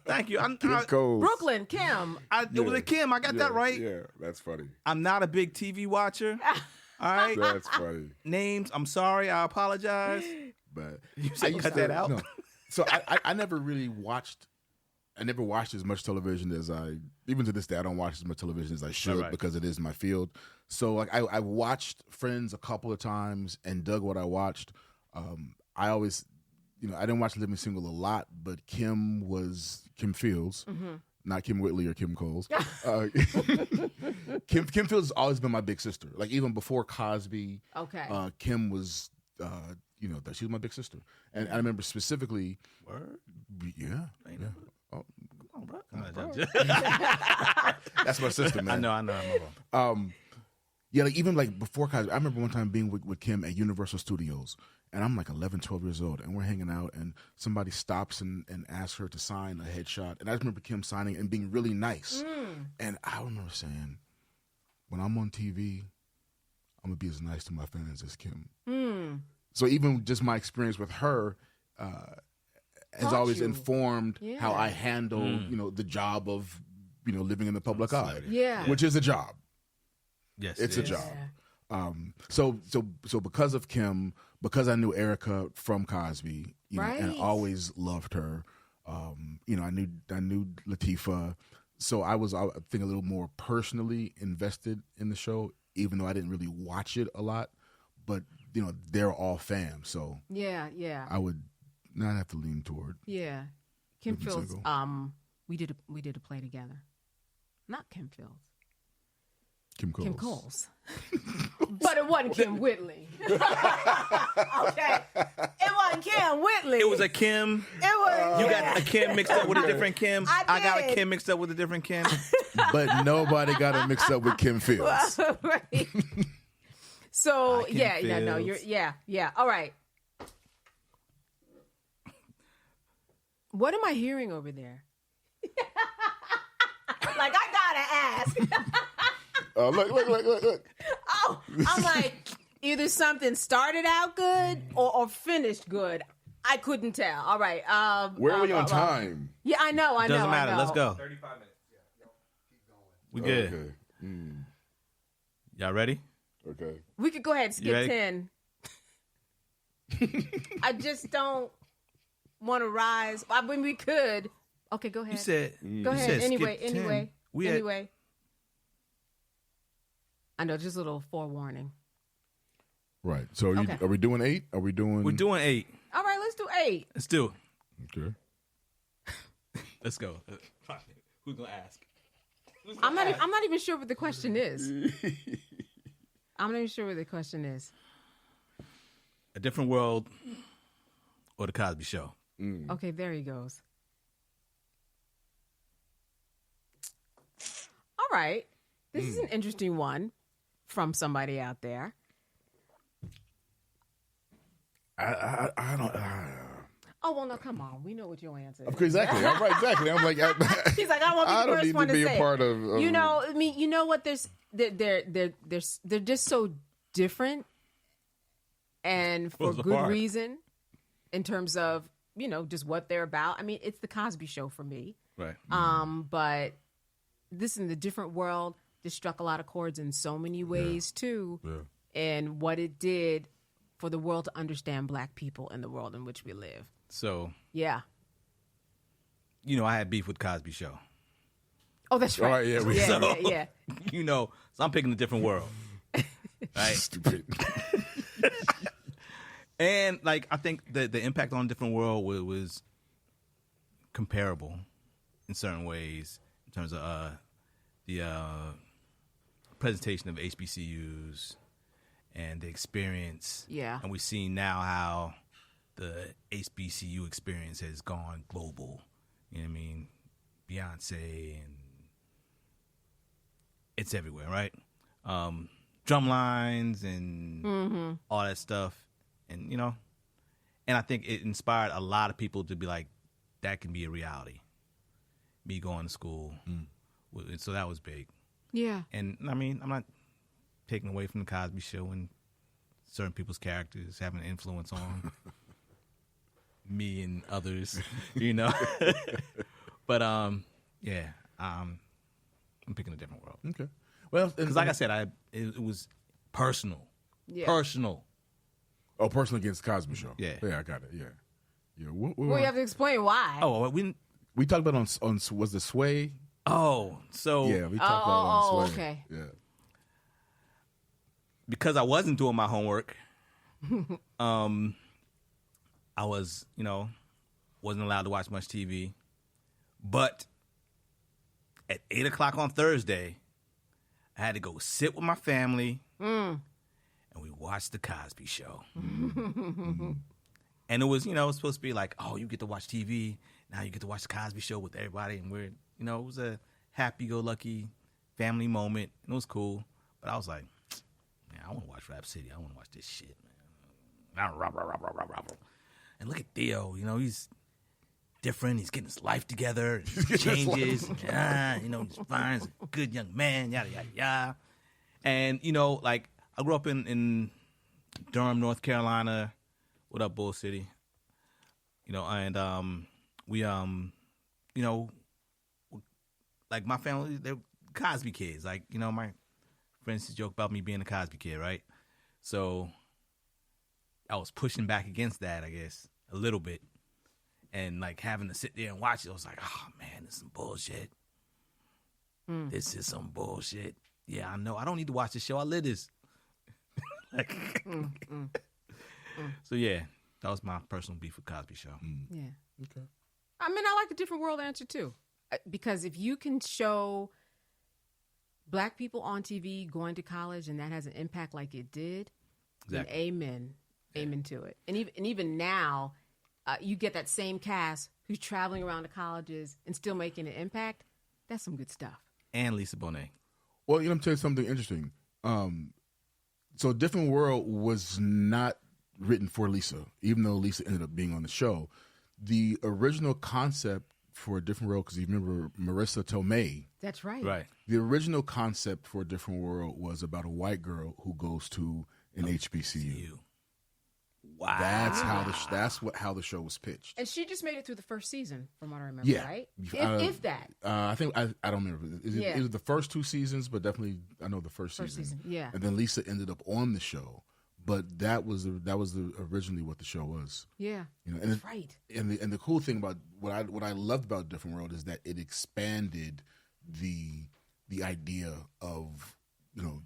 Thank you. Kim Coles. Brooklyn, Kim. It was a Kim. I got that right. Yeah, that's funny. I'm not a big TV watcher. All right. That's funny. Names. I'm sorry. I apologize. But You said cut that out. No. So I never really watched. I never watched as much television as even to this day, I don't watch as much television as I should Right. because it is my field. So like I watched Friends a couple of times and dug what I watched. I always, I didn't watch Living Single a lot, but Kim Fields, not Kim Whitley or Kim Coles. Kim Fields has always been my big sister. Like even before Cosby, Okay. Kim was, that she was my big sister. And I remember specifically, Word. yeah. Oh, Come on, bro. that's my sister, man. I know. Yeah, like even like before Cosby, I remember one time being with Kim at Universal Studios, and I'm like 11, 12 years old, and we're hanging out, and somebody stops and asks her to sign a headshot, and I just remember Kim signing and being really nice, and I remember saying, when I'm on TV, I'm gonna be as nice to my fans as Kim. So even just my experience with her has Taught always you. informed how Yeah. I handle, the job of, living in the public eye, Yeah. which is a job. Yes, It's it a is. job. So because of Kim, because I knew Erica from Cosby, and Right. always loved her. I knew Latifah, so I think a little more personally invested in the show, even though I didn't really watch it a lot. But they're all fam, so Yeah. I would not have to lean toward. Yeah. Kim Living Fields. Single. We did a play together. Not Kim Fields. Kim Coles. Kim Coles. But it wasn't Kim Whitley. Okay. It wasn't Kim Whitley. It was a Kim. It was. You got a Kim mixed up with a different Kim. I got a did. Kim mixed up with a different Kim. But nobody got it mixed up with Kim Fields. Right. So Kim no, you're Fields. yeah. All right. What am I hearing over there? ask. Look. Oh, I'm like, either something started out good or finished good. I couldn't tell. All right. Where are we on time? Yeah, I know. Doesn't matter. Let's go. 35 minutes. Yeah, keep going. We good. Okay. Y'all ready? Okay. We could go ahead and skip ready? 10. I just don't want to rise. I mean, we could. Okay, go ahead. You said. Go ahead. said Anyway. skip 10. Anyway. I know, just a little forewarning. Right. So Okay. are we doing 8? Are we doing? We're doing 8. All right, let's do 8. Let's do it. Okay. Let's go. Who's gonna ask? I'm not even sure what the question is. I'm not even sure what the question is. A Different World or The Cosby Show? Okay, there he goes. All right. This is an interesting one from somebody out there. I don't. Oh, well, no, come on. We know what your answer is. Exactly. I'm right. Exactly. I'm like. He's like, I won't be the I don't first need one to to be say a part of. You know, I mean, you know what? They're just so different, and for the good part? reason, in terms of just what they're about. I mean, it's the Cosby Show for me. Right. But this in the different world, this struck a lot of chords in so many ways too, and what it did for the world to understand Black people and the world in which we live. So, Yeah. I had beef with Cosby Show. Oh, that's right. All right, yeah, yeah. So I'm picking A Different World. Right? Stupid. And I think the impact on A Different World was comparable in certain ways in terms of the presentation of HBCUs and the experience. Yeah. And we see now how the HBCU experience has gone global. You know what I mean? Beyonce, and it's everywhere, right? Drum lines and all that stuff. And, and I think it inspired a lot of people to be like, that can be a reality. Me going to school. So that was big. Yeah. And, I mean, I'm not taking away from the Cosby Show and certain people's characters having an influence on me and others, But, yeah, I'm picking A Different World. Okay. Well, Because like I said, it was personal. Yeah. Personal. Oh, personal against Cosby Show. Yeah. Yeah, I got it. Yeah. Well, you have to explain why. Oh, We talked about on was the Sway? So Yeah, we talked about it on Sway. Okay. Yeah. because I wasn't doing my homework, I was, wasn't allowed to watch much TV. But at 8 o'clock on Thursday, I had to go sit with my family, and we watched The Cosby Show. And it was, it was supposed to be like, oh, you get to watch TV. Now you get to watch The Cosby Show with everybody. And we're, it was a happy-go-lucky family moment. And it was cool. But I was like, man, I want to watch Rap City. I want to watch this shit, man. And look at Theo. He's different. He's getting his life together. He changes. He's fine. He's a good young man. Yada, yada, yada. And, I grew up in Durham, North Carolina. What up, Bull City? And we, like my family, they're Cosby kids. Like, my friends joke about me being a Cosby kid, right? So I was pushing back against that, I guess, a little bit. And, like, having to sit there and watch it, I was like, oh, man, this is some bullshit. This is some bullshit. Yeah, I know. I don't need to watch this show. I live this. So, yeah, that was my personal beef with Cosby Show. Yeah. Okay. I mean, I like A Different World answer too, because if you can show Black people on TV going to college and that has an impact like it did, then amen to it. And even now, you get that same cast who's traveling around the colleges and still making an impact. That's some good stuff. And Lisa Bonet. Well, I'm tell you something interesting. So Different World was not written for Lisa, even though Lisa ended up being on the show. The original concept for a different world, because you remember Marissa Tomei. That's right. Right. The original concept for a different world was about a white girl who goes to an HBCU. You. Wow. That's how the show was pitched. And she just made it through the first season, from what I remember, Yeah. right? If that. I think I don't remember. It was the first 2 seasons, but definitely I know the first season. Yeah. And then Lisa ended up on the show, but that was originally what the show was. Yeah. You know, and That's right. And the cool thing about what I loved about Different World is that it expanded the idea of, you know,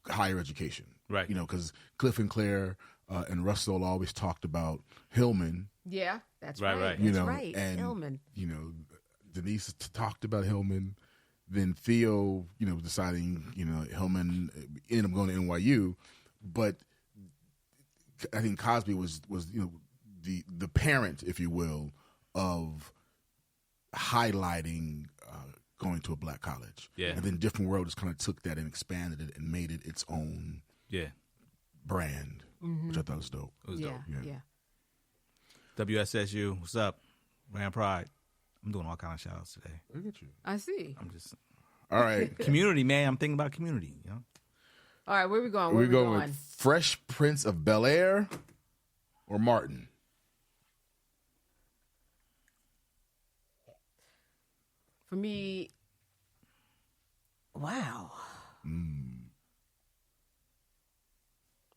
higher education. Right. You know, because Cliff and Claire and Russell always talked about Hillman. Yeah, that's Right, right. right. You That's know, right. and Hillman. you know, Denise talked about Hillman. Then Theo, you know, deciding, you know, Hillman ended up going to NYU, but I think Cosby was you know the parent, if you will, of highlighting going to a black college. Yeah. And then Different World just kind of took that and expanded it and made it its own Yeah. brand, which I thought was dope. It was Yeah, dope. yeah. WSSU, what's up? Rand Pride. I'm doing all kind of shout outs today. Look at you. I see. I'm just All right. community, man. I'm thinking about community, you know? All right, where we going? We're Where we going going? with Fresh Prince of Bel-Air or Martin. For me, wow.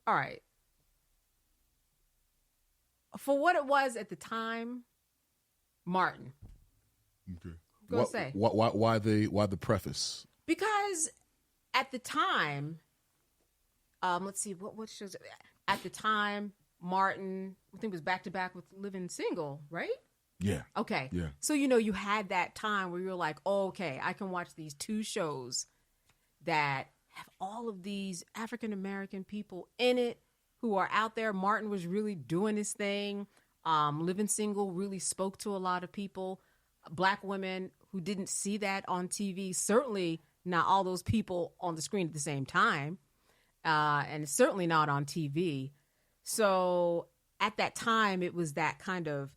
All right. For what it was at the time, Martin. Okay. Go say. Why the preface? Because at the time, let's see, what shows it? At the time, Martin, I think it was back to back with Living Single, right? Yeah. Okay. Yeah. So, you know, you had that time where you're like, oh, okay, I can watch these 2 shows that have all of these African American people in it who are out there. Martin was really doing his thing. Living Single really spoke to a lot of people, black women who didn't see that on TV. Certainly not all those people on the screen at the same time, and certainly not on TV. So at that time, it was that kind of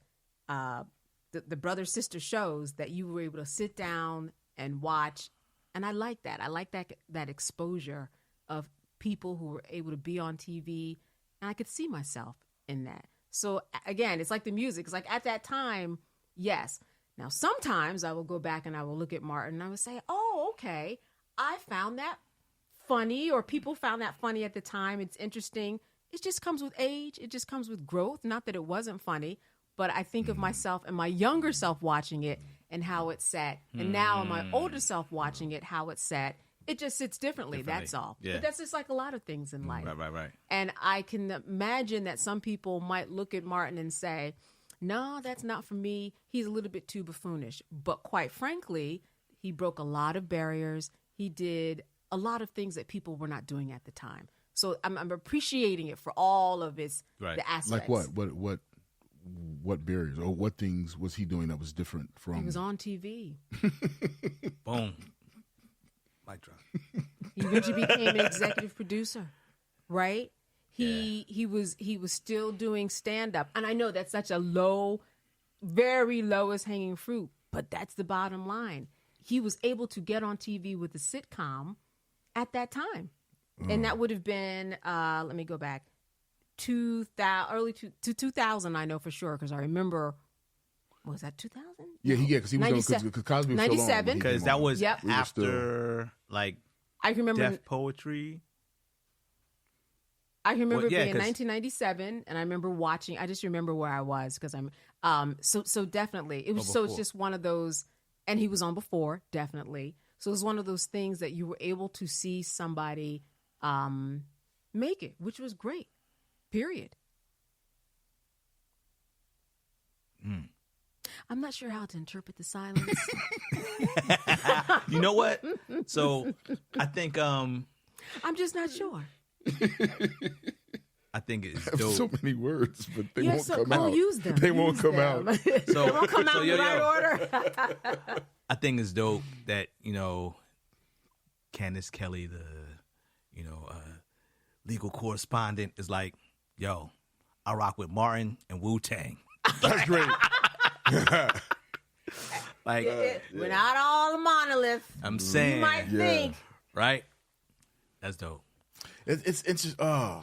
the brother-sister shows that you were able to sit down and watch. And I like that. I like that exposure of people who were able to be on TV. And I could see myself in that. So again, it's like the music. It's like at that time, yes. Now, sometimes I will go back and I will look at Martin and I would say, oh, okay, I found that funny, or people found that funny at the time. It's interesting. It just comes with age. It just comes with growth. Not that it wasn't funny, but I think of myself and my younger self watching it and how it sat. And now my older self watching it, how it sat. It just sits differently. That's all. Yeah. But that's just like a lot of things in life. Right. And I can imagine that some people might look at Martin and say, no, that's not for me. He's a little bit too buffoonish. But quite frankly, he broke a lot of barriers. He did a lot of things that people were not doing at the time. So I'm appreciating it for all of its the aspects. Like what barriers or what things was he doing that was different from? He was on TV. Boom. Mic drop. He eventually became an executive producer, right? He was still doing stand up, and I know that's such a low, very lowest hanging fruit, but that's the bottom line. He was able to get on TV with a sitcom at that time, and that would have been let me go back, 2000 to 2000. I know for sure because I remember. Was that 2000? Yeah, because he was on because Cosby was 97. Because that was Yep. after, like, I remember Deaf Poetry. I remember Well, yeah, being 'cause- 1997, and I remember watching. I just remember where I was because I'm so definitely it was so it's before. just one of those, and he was on before definitely. So it was one of those things that you were able to see somebody make it, which was great. Period. I'm not sure how to interpret the silence. You know what? So I think I'm just not sure. I think it's I have dope. so many words, but they Yeah, won't so come go out. use them. They won't Use come them. out. So They won't come out in yo, the right yo. order. I think it's dope that, you know, Candace Kelly, the, you know, legal correspondent, is like, yo, I rock with Martin and Wu-Tang. That's great. Like We're not all a monolith. I'm saying, You might think. right? That's dope. It's just I'm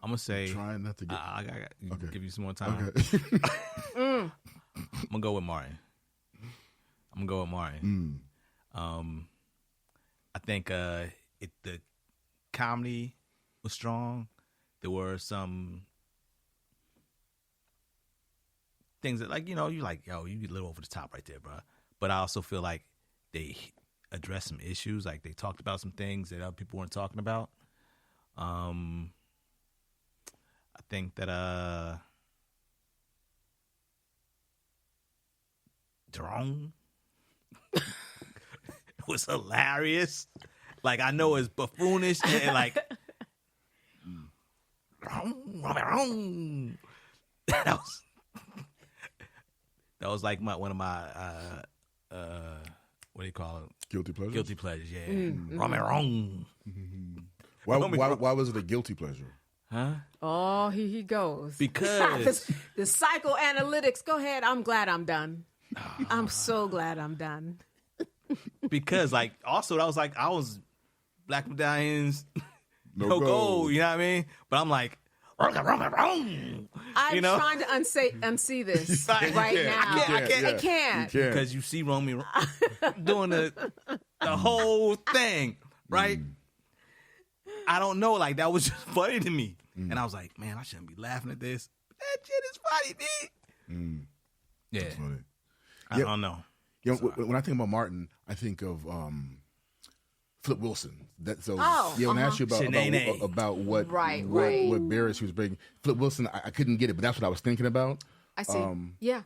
gonna say trying not to get. I Okay. give you some more time. Okay. I'm gonna go with Martin. I think the comedy was strong. There were some things that, like, you know, you like, yo, you get a little over the top right there, bro. But I also feel like they addressed some issues. Like, they talked about some things that other people weren't talking about. I think that Jerome was hilarious. Like, I know it's buffoonish and like that was like one of my what do you call it? Guilty pleasure. Guilty pleasures, yeah. Wrong. Why was it a guilty pleasure? Huh? Oh, here he goes. Because the psychoanalytics. Go ahead. I'm glad I'm done. I'm so glad I'm done. because like also I was black medallions, No gold. you know what I mean? But I'm like, wrong. I'm You know? trying to unsee this Right. right You now. can't. I can't. You can't. Because you see Romy doing the whole thing, right? I don't know, like that was just funny to me. And I was like, man, I shouldn't be laughing at this. But that shit is funny, dude. Yeah. That's funny. I don't know. You know, when I think about Martin, I think of Flip Wilson. When I asked you about what Barris was bringing, Flip Wilson, I couldn't get it, but that's what I was thinking about. I see. Yeah.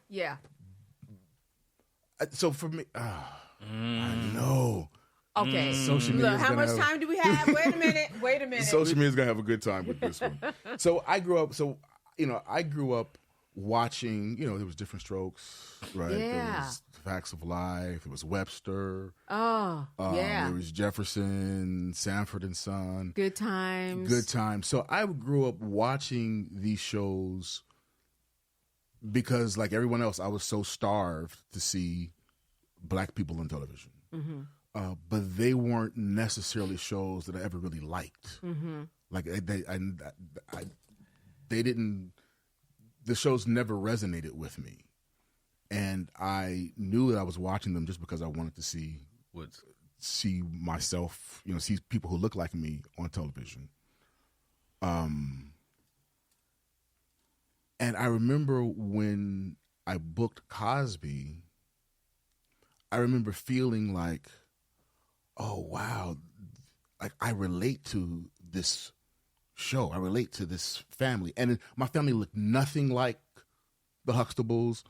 So for me, I know. Okay. Social media. Look, how much time do we have? Wait a minute. Social media is gonna have a good time with this one. So I grew up. Watching. There was Different Strokes, right? Yeah. There was Facts of Life. There was Webster. Oh, yeah. There was Jefferson, Sanford and Son. Good times. Good times. So I grew up watching these shows because, like everyone else, I was so starved to see black people on television. But they weren't necessarily shows that I ever really liked. Like they didn't. The shows never resonated with me, and I knew that I was watching them just because I wanted to see myself, see people who look like me on television. And I remember when I booked Cosby, I remember feeling like, oh wow, like I relate to this show. I relate to this family, and my family looked nothing like the Huxtables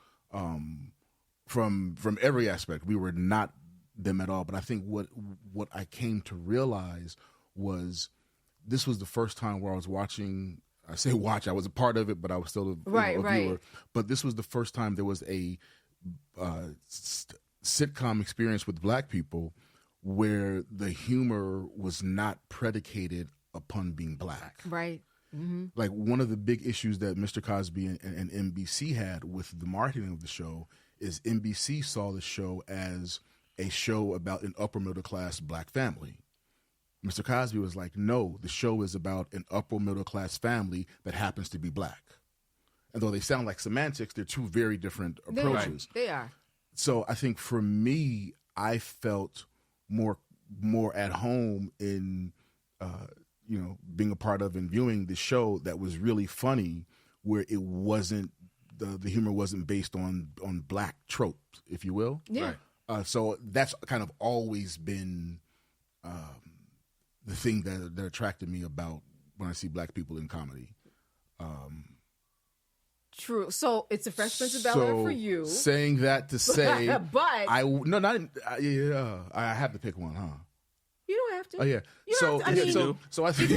from every aspect. We were not them at all. But I think what I came to realize was this was the first time where I was watching. I say watch. I was a part of it, but I was still a viewer. But this was the first time there was a sitcom experience with black people where the humor was not predicated upon being black. Right. Like one of the big issues that Mr. Cosby and NBC had with the marketing of the show is NBC saw the show as a show about an upper middle class black family. Mr. Cosby was like, no, the show is about an upper middle class family that happens to be black. And though they sound like semantics, they're two very different approaches. They are. So I think for me, I felt more at home in being a part of and viewing the show that was really funny, where it wasn't the humor wasn't based on black tropes, if you will. Yeah. Right. So that's kind of always been the thing that attracted me about when I see black people in comedy. True. So it's a Fresh Prince of Bel-Air for you. Saying that to say, but I have to pick one, huh? You don't have to. Oh yeah. I think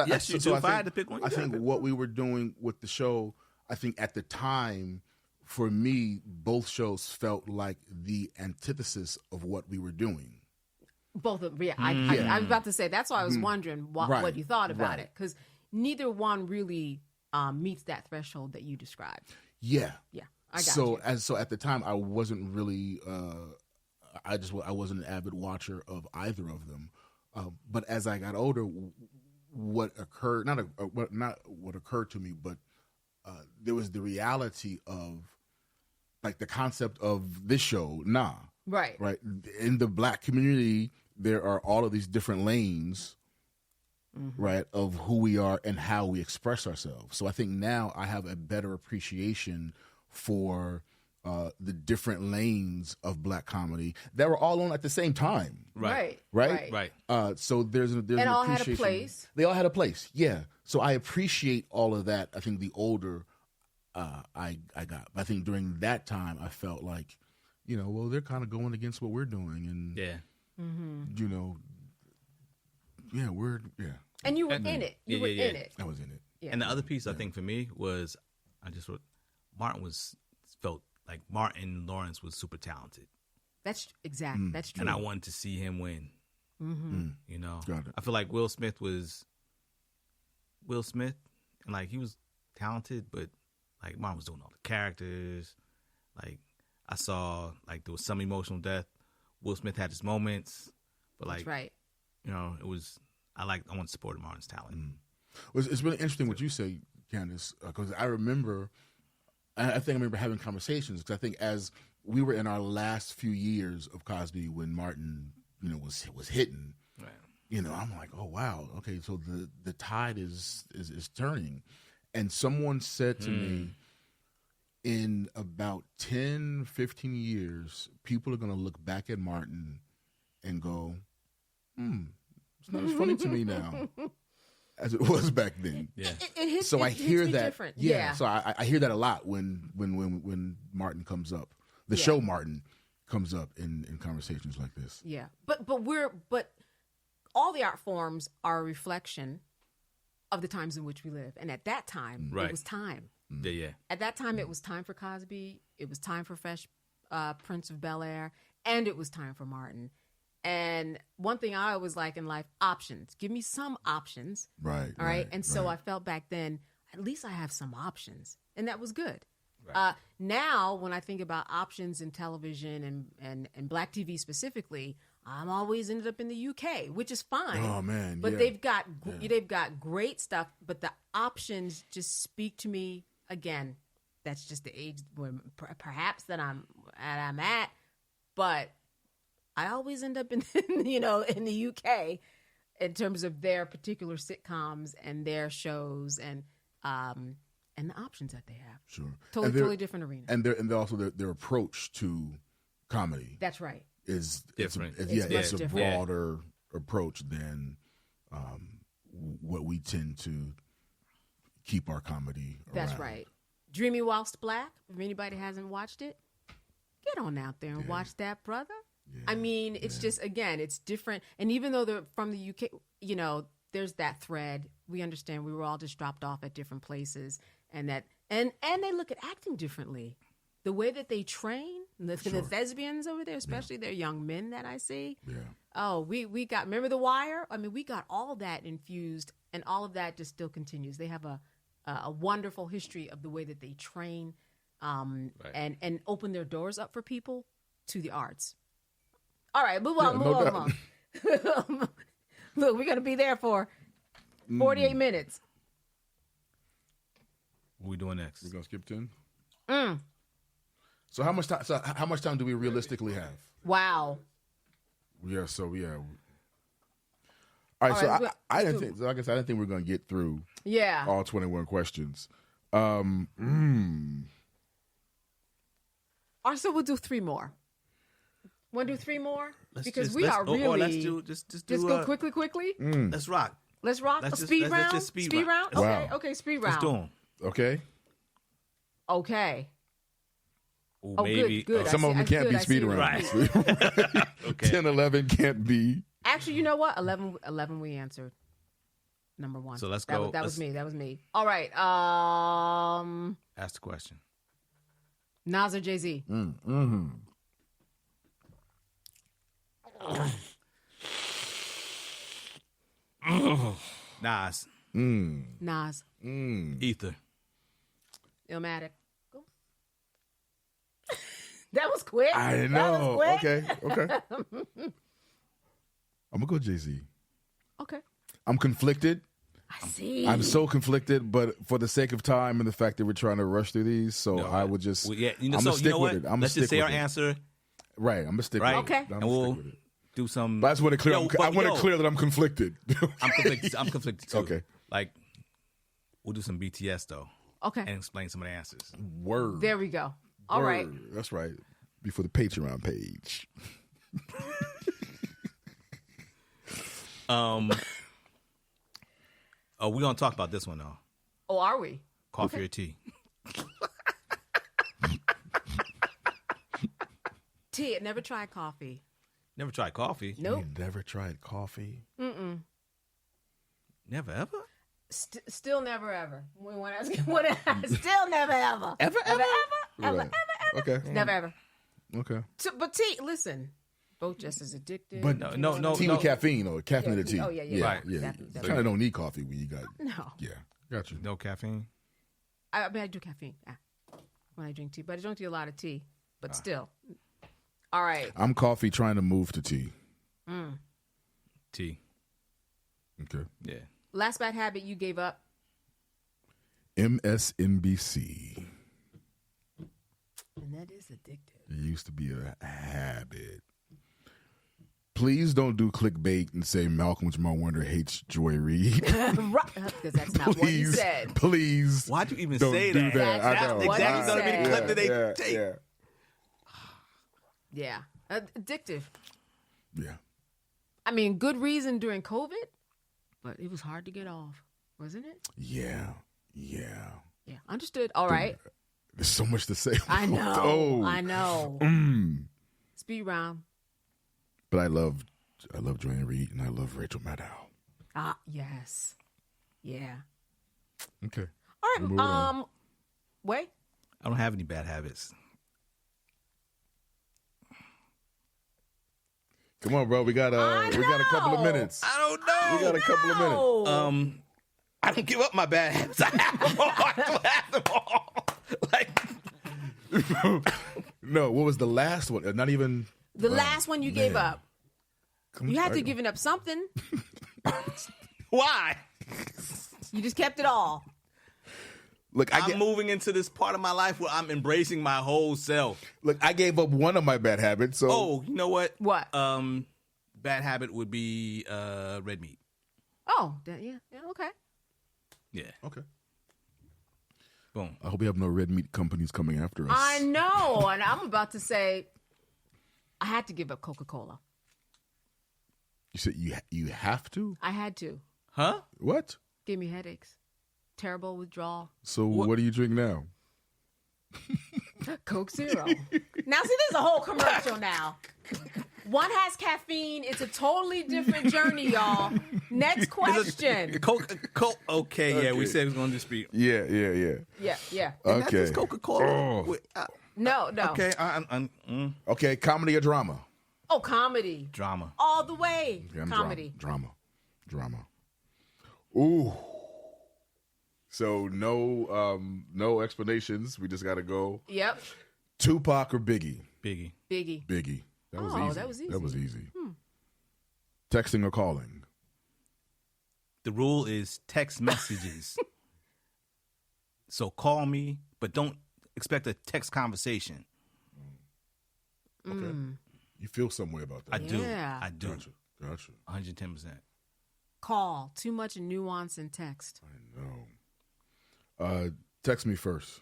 Yes, you do. If I had to pick one, I think what we were doing with the show, I think at the time, for me, both shows felt like the antithesis of what we were doing. Both of them. Yeah. I was about to say that's why I was wondering what you thought about it, because neither one really meets that threshold that you described. Yeah. Yeah, I got So you. so at the time, I wasn't really. I wasn't an avid watcher of either of them. But as I got older, what occurred not what occurred to me, but there was the reality of like the concept of this show. Right. Right. In the Black community, there are all of these different lanes, right, of who we are and how we express ourselves. So I think now I have a better appreciation for the different lanes of Black comedy that were all on at the same time. Right. Right? So there's an And all had a appreciation. place. They all had a place, yeah. So I appreciate all of that. I think the older I got. I think during that time, I felt like, well, they're kind of going against what we're doing. And, And you were in it. You were in it. I was in it. Yeah. And the other piece I think for me was felt like Martin Lawrence was super talented. That's exactly. That's true. And I wanted to see him win. Got it. I feel like Will Smith, and like he was talented, but like Martin was doing all the characters. Like I saw, like there was some emotional death. Will Smith had his moments, but like That's right. it was. I want to support Martin's talent. Well, it's really interesting what you say, Candace, because I remember having conversations, because I think as we were in our last few years of Cosby when Martin, was hitting, Right. I'm like, oh wow, okay, so the tide is turning, and someone said to me, in about 10, 15 years, people are going to look back at Martin and go, it's not as funny to me now as it was back then. Yeah. It hits, So I hear me that. different. Yeah. So I hear that a lot when Martin comes up. The show Martin comes up in conversations like this. Yeah. But all the art forms are a reflection of the times in which we live. And at that time, Right. it was time. Yeah. At that time, it was time for Cosby. It was time for Fresh Prince of Bel-Air. And it was time for Martin. And one thing I always like in life, options. Give me some options. Right. All right. And so I felt back then, at least I have some options. And that was good. Right. Now, when I think about options in television and Black TV specifically, I'm always ended up in the UK, which is fine. Oh man. But yeah. they've got great stuff. But the options just speak to me again. That's just the age where perhaps that I'm at. But I always end up in in the UK in terms of their particular sitcoms and their shows and the options that they have. Sure. Totally different arena. And also their approach to comedy That's right. is Different. It's a different. broader approach than what we tend to keep our comedy That's around. right. Dreamy Whilst Black. If anybody hasn't watched it, get on out there and watch that, brother. Yeah. I mean, it's just, again, it's different. And even though they're from the UK, there's that thread. We understand we were all just dropped off at different places, and they look at acting differently. The way that they train, the thespians over there, especially their young men that I see. Yeah. Oh, we got, remember The Wire? I mean, we got all that infused, and all of that just still continues. They have a wonderful history of the way that they train and open their doors up for people to the arts. All right, move on. Look, we're going to be there for 48 minutes. What we doing next? We're gonna skip 10. So how much time do we realistically have? Wow. Yeah. So yeah. All right. So right, I didn't think. So I guess I didn't think we were gonna get through Yeah. all 21 questions. All right, so we'll do 3 more. Want to do 3 more? Let's do quickly. Let's rock. Let's rock. Let's A just- speed let's round. just speed Speed round. round. Wow. Okay. Speed Let's round. do them. Okay. Okay. Ooh, Oh, maybe. good. Some of them can't be speed rounds. Okay. 10, 11 can't be. Actually, you know what? 11 we answered. Number 1. So let's That go. was me. That was me. All right. Ask the question. Nas or Jay-Z? Nas. Nas. Ether. Illmatic. Go That was quick. I That know. was quick. Okay. I'm gonna go Jay-Z. Okay. I'm conflicted. I see. I'm so conflicted, but for the sake of time and the fact that we're trying to rush through these, so I would just. Well, yeah, I'm gonna stick with it. Let's just say our answer, Right. I'm gonna stick right? with it. Okay. I'm And gonna we'll stick with it. do some. But I just want to clear. Yo, I want to clear that I'm conflicted. I'm conflicted. I'm conflicted too. Okay. Like, we'll do some BTS though, Okay. and explain some of the answers. Word. There we go. All right. Word. That's right. Before the Patreon page. Oh, we're gonna talk about this one though. Oh, are we? Coffee or tea? Tea. I never tried coffee. Never tried coffee. Nope. You never tried coffee? Never ever. Still never ever. Still never ever. Ever? Ever. Okay. Never ever. Okay. But tea. Listen, both just as addictive. But No. tea with caffeine or caffeinated tea. Oh, yeah. Right. Yeah. Definitely. You kind of don't need coffee when you got. No. Yeah. Got you. No caffeine. I mean, I do caffeine when I drink tea, but I don't do a lot of tea. But still. All right. I'm coffee trying to move to tea. Tea. Okay. Yeah. Last bad habit you gave up. MSNBC. And that is addictive. It used to be a habit. Please don't do clickbait and say Malcolm Jamal Warner hates Joy Reid. Because that's not what you said. Please. Why'd you even don't say do that? that. That's I know. what exactly he going to be the said. clip that they take. Yeah. Yeah. Addictive. Yeah. I mean, good reason during COVID, but it was hard to get off, wasn't it? Yeah. Yeah. Yeah. Understood. All right. There's so much to say. I know. Oh. I know. Speed round. But I love Joy Reid and I love Rachel Maddow. Ah, yes. Yeah. Okay. All We're moving right. on. Wait. I don't have any bad habits. Come on, bro. We got a couple of know. minutes. I don't know. We got a couple of minutes. Oh. I don't give up my bad habits. I have them all. I still have them all. Like, No, what was the last one? Not even The last one you gave man. up. You had to give up something. why? You just kept it all. Look, I'm moving into this part of my life where I'm embracing my whole self. I gave up one of my bad habits. So Oh, you know what? What? Bad habit would be red meat. Oh, yeah, okay. Yeah. okay. Boom. I hope you have no red meat companies coming after us. I know, and I'm about to say, I had to give up Coca-Cola. You said you have to? I had to. Huh? What? Gave me headaches. Terrible withdrawal. So what do you drink now? Coke Zero. Now, see, this is a whole commercial now. One has caffeine. It's a totally different journey, y'all. Next question. Coke. Okay, yeah, we said we was going to dispute. Yeah. Yeah. Okay. Coca-Cola. Oh. No. Okay, Okay, comedy or drama? Oh, comedy. drama. All the way. Okay, I'm Comedy. Drama. Ooh. So no explanations. We just got to go. Yep. Tupac or Biggie? Biggie. Biggie. That was Oh, easy. that was easy. Texting or calling? The rule is text messages. So call me, but don't expect a text conversation. Okay. You feel some way about that. I do. Yeah. I do. Gotcha. 110%. Call. Too much nuance in text. I know. Text me first.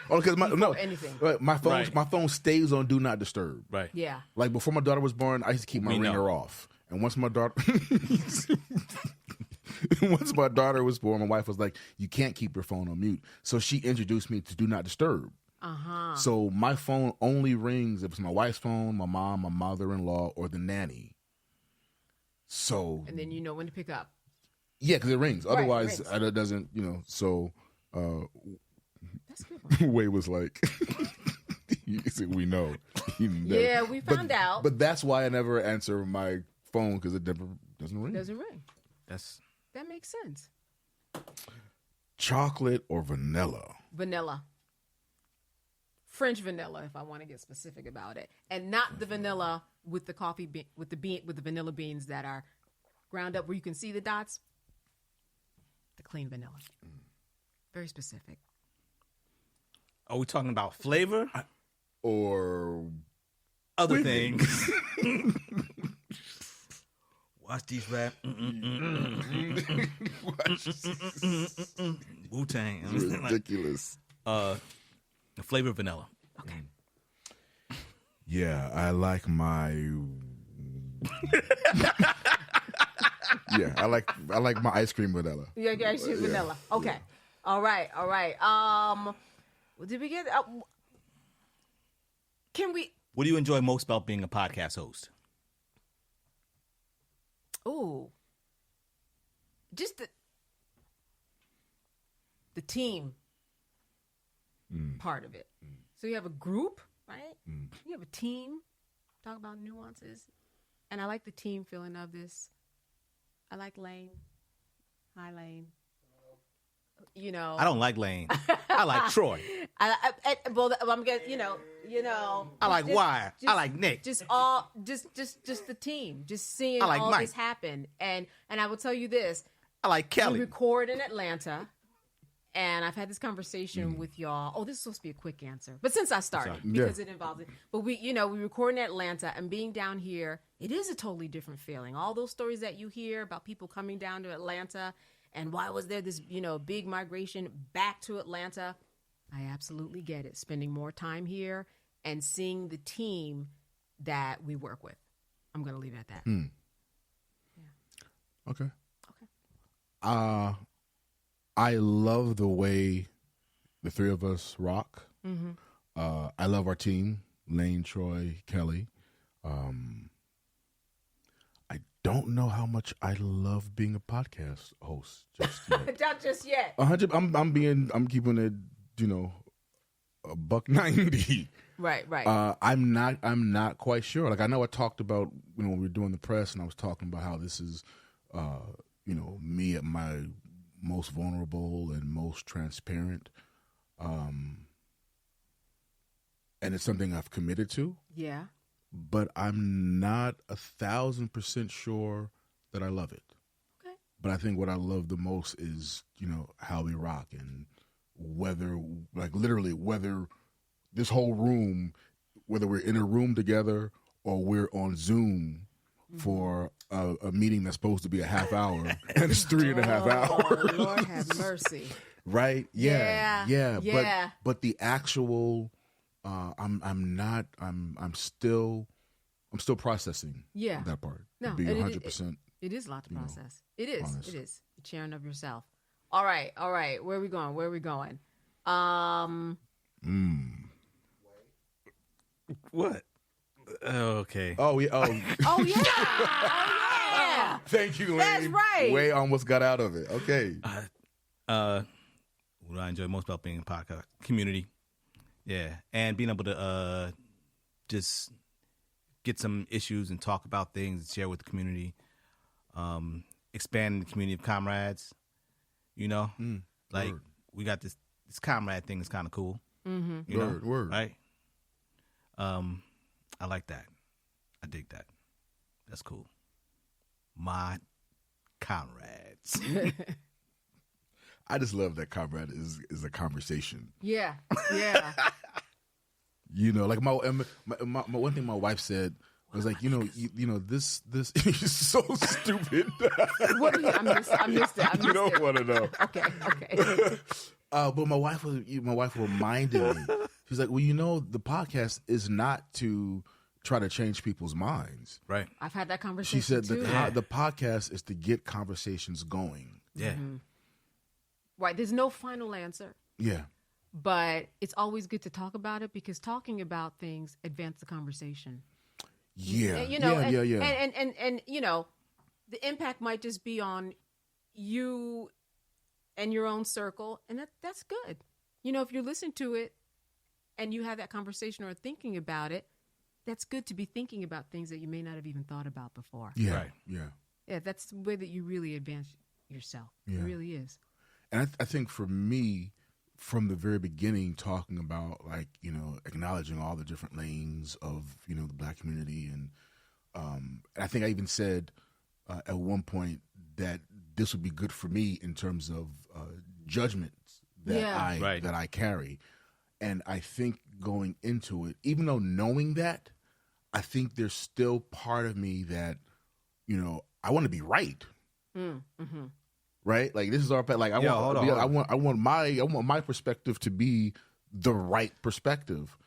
Because anything. my phone stays on do not disturb. Right. Yeah. Like before my daughter was born, I used to keep my We know. ringer off. And once my daughter was born, my wife was like, "You can't keep your phone on mute." So she introduced me to do not disturb. So my phone only rings if it's my wife's phone, my mom, my mother-in-law, or the nanny. So And then you know when to pick up. yeah, because it rings. Right, it Otherwise, rings. it doesn't. So That's good. Way was like, he said, "We know." Yeah, we found out. But that's why I never answer my phone because it never doesn't ring. Doesn't ring. That makes sense. Chocolate or vanilla? Vanilla. French vanilla, if I want to get specific about it, and not the vanilla with the coffee with the vanilla beans that are ground up where you can see the dots. The clean vanilla, very specific. Are we talking about flavor Or other things? Watch these rap. Wu-Tang. ridiculous. The flavor of vanilla. Okay. Yeah, I like my. Yeah, I like my ice cream vanilla. Yeah, actually vanilla. Okay. All right. Did we get? Can we? What do you enjoy most about being a podcast host? Ooh. Just the team part of it. So you have a group, right? You have a team. Talk about nuances. And I like the team feeling of this. I like Lane. Hi, Lane. You know. I don't like Lane. I like Troy. Well, I'm getting, you know. I like Wire. I like Nick. Just the team. Just seeing I like all Mike. this happen. And I will tell you this. I like We Kelly. record in Atlanta, and I've had this conversation with y'all. Oh, this is supposed to be a quick answer, but since I started, because it involves it. But we record in Atlanta, and being down here, it is a totally different feeling. All those stories that you hear about people coming down to Atlanta, and why was there this big migration back to Atlanta? I absolutely get it. Spending more time here and seeing the team that we work with. I'm going to leave it at that. Okay. I love the way the three of us rock. I love our team, Lane, Troy, Kelly. I don't know how much I love being a podcast host just yet. Not just yet. 100. I'm keeping it, $1.90. Right. I'm not quite sure. Like, I know I talked about, when we were doing the press, and I was talking about how this is, me at my most vulnerable and most transparent. And it's something I've committed to, Yeah. but I'm not 1,000% sure that I love it. Okay. But I think what I love the most is, how we rock, and whether this whole room, whether we're in a room together or we're on Zoom for a meeting that's supposed to be a half hour and it's 3.5 hours. Oh, Lord have mercy. Right? Yeah. But the actual, I'm still processing that part. No, To be 100%. It is a lot to process. honest. It is. The sharing of yourself. All right. Where are we going? What? Okay. Oh, yeah. Oh, Oh, yeah. thank you, Lane. That's right. Way almost got out of it. Okay. What do I enjoy most about being in podcast community? Yeah, and being able to just get some issues and talk about things and share with the community. Expand the community of comrades. Like word. we got this comrade thing is kind of cool. Mm-hmm. Word. Right? I like that. I dig that. That's cool. My comrades. I just love that comrade is a conversation. Yeah. Like my one thing my wife said was like, this is so stupid. What? I missed it. You don't want to know. Okay. But my wife reminded me. She's like, well, the podcast is not to try to change people's minds. Right. I've had that conversation. She said too. the podcast is to get conversations going. Yeah. Mm-hmm. Right. There's no final answer. Yeah. But it's always good to talk about it, because talking about things advance the conversation. Yeah. And the impact might just be on you and your own circle, and that's good. If you're listening to it and you have that conversation or thinking about it, that's good to be thinking about things that you may not have even thought about before. Yeah. Right. Yeah. Yeah, that's the way that you really advance yourself. Yeah. It really is. And I think for me, from the very beginning talking about, like, you know, acknowledging all the different lanes of, you know, the Black community. And I think I even said at one point that this would be good for me in terms of judgments that that I carry. And I think going into it, even though knowing that, I think there's still part of me that, you know, I want to be right. Mm-hmm. Right? Like, this is our like I want my perspective to be the right perspective,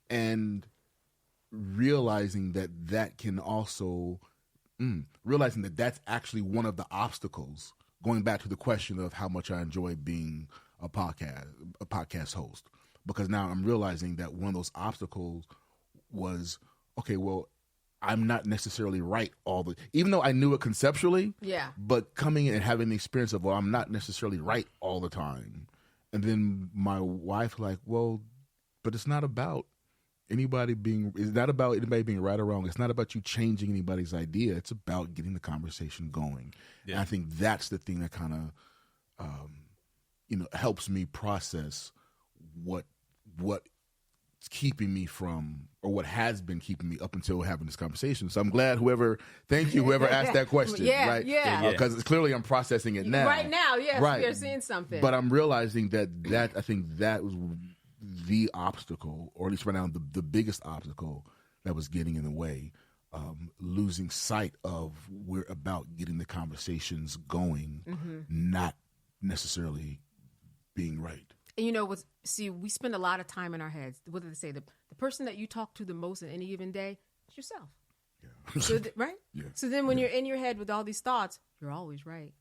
and realizing that can also realizing that that's actually one of the obstacles. Going back to the question of how much I enjoy being a podcast host, because now I'm realizing that one of those obstacles was, okay, well, I'm not necessarily right even though I knew it conceptually. Yeah. But coming in and having the experience of, well, I'm not necessarily right all the time. And then my wife, like, well, but it's not about anybody being right or wrong. It's not about you changing anybody's idea. It's about getting the conversation going. Yeah. And I think that's the thing that kind of, helps me process what's keeping me from, or what has been keeping me up until having this conversation. So I'm glad whoever asked that question, right? Yeah. Because clearly I'm processing it now. Right now, yes, right. We are seeing something. But I'm realizing that I think that was the obstacle, or at least right now the biggest obstacle that was getting in the way, losing sight of we're about getting the conversations going, not necessarily being right. And you know what? See, we spend a lot of time in our heads. What do they say? The person that you talk to the most in any given day is yourself. Yeah. So right? Yeah. So then when you're in your head with all these thoughts, you're always right.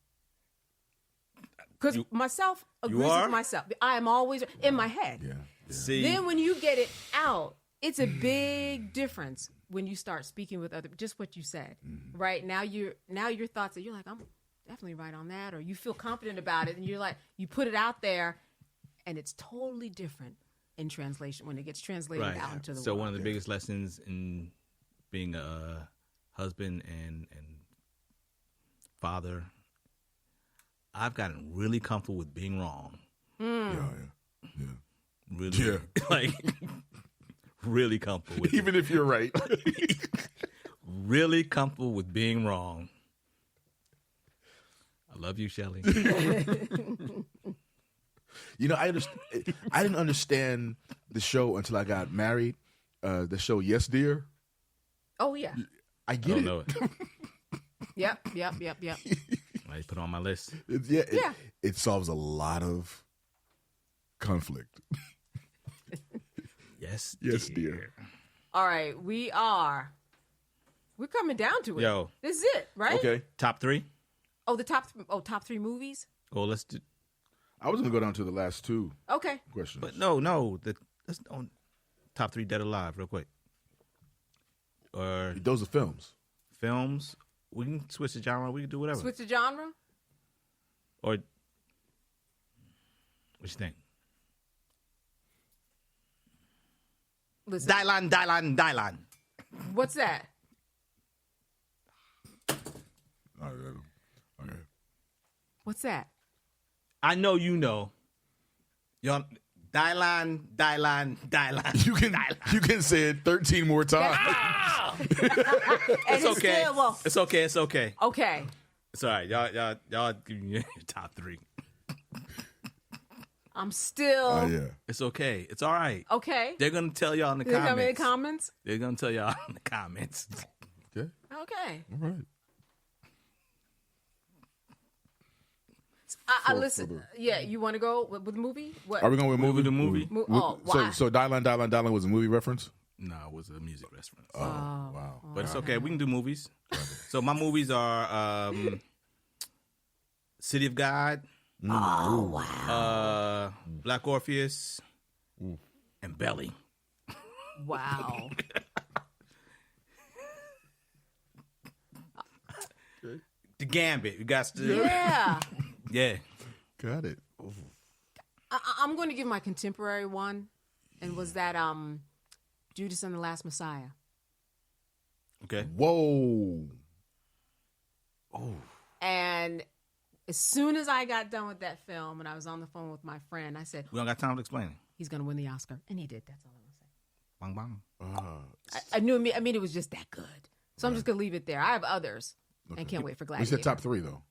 Because myself agrees with myself. I am always in my head. Yeah. See. Then when you get it out, it's a big difference when you start speaking with other. Just what you said, right? Now your thoughts are, you're like, I'm definitely right on that, or you feel confident about it, and you're like, you put it out there. And it's totally different in translation when it gets translated out into the world. So one of the biggest lessons in being a husband and father, I've gotten really comfortable with being wrong. Yeah. Really, like, really comfortable with even if you're right. Really comfortable with being wrong. I love you, Shelley. You know, I didn't understand the show until I got married. The show Yes Dear. Oh yeah. I get it. Know it. Yep. I put it on my list. It solves a lot of conflict. Yes, dear. All right, we're coming down to it. Yo, this is it, right? Okay. Top 3. Oh, top 3 movies. Oh, let's do. I was gonna go down to the last 2. Okay. Questions. But no. Let's on top 3 Dead or Alive real quick. Or those are films. Films. We can switch the genre. We can do whatever. Switch the genre. Or what you think? Listen. Dylan. What's that? Okay. What's that? I know you know. Y'all, Dylan. You can say it 13 more times. It's okay. It's okay. Okay. It's all right. Y'all give me your top 3. I'm still. Yeah. It's okay. It's all right. Okay. They're gonna tell y'all in the comments. In the comments. They're gonna tell y'all in the comments. Okay. Okay. All right. I listen. Yeah, you want to go with the movie? What? Are we going with movie? The movie. So Dylan was a movie reference? No, it was a music reference. Oh, wow. But it's okay. We can do movies. So my movies are City of God. Oh, wow. Black Orpheus. And Belly. Wow. The Gambit. You got to. Yeah. Yeah. Got it. I'm going to give my contemporary one. And was that Judas and the Last Messiah. Okay. Whoa. Oh. And as soon as I got done with that film and I was on the phone with my friend, I said, We don't got time to explain it. he's going to win the Oscar. And he did. That's all I'm going to say. Bang, bang. I knew. I mean, it was just that good. So I'm just going to leave it there. I have others and can't wait for We Gladiator. said top 3 though.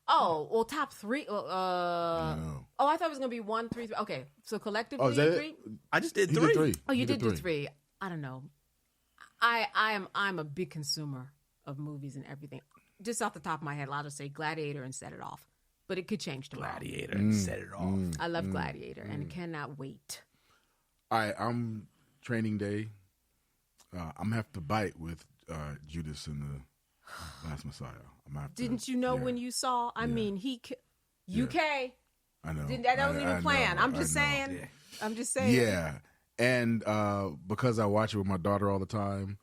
Oh, well, top 3. No. Oh, I thought it was going to be 1, 3, 3. Okay, so collectively, Oh, is that 3? it? I just did You 3. did 3. Oh, you did do 3. I don't know. I'm a big consumer of movies and everything. Just off the top of my head, I'll just say Gladiator and set it off. But it could change tomorrow. Gladiator, set it off. I love Gladiator and cannot wait. All right, I'm training day. I'm gonna have to bite with Judas in the Last Messiah. I'm gonna have to, Didn't you know yeah, when you saw? I mean, UK. I know. That wasn't even I planned. know, I'm just I know. saying. I'm just saying. Yeah, and because I watch it with my daughter all the time,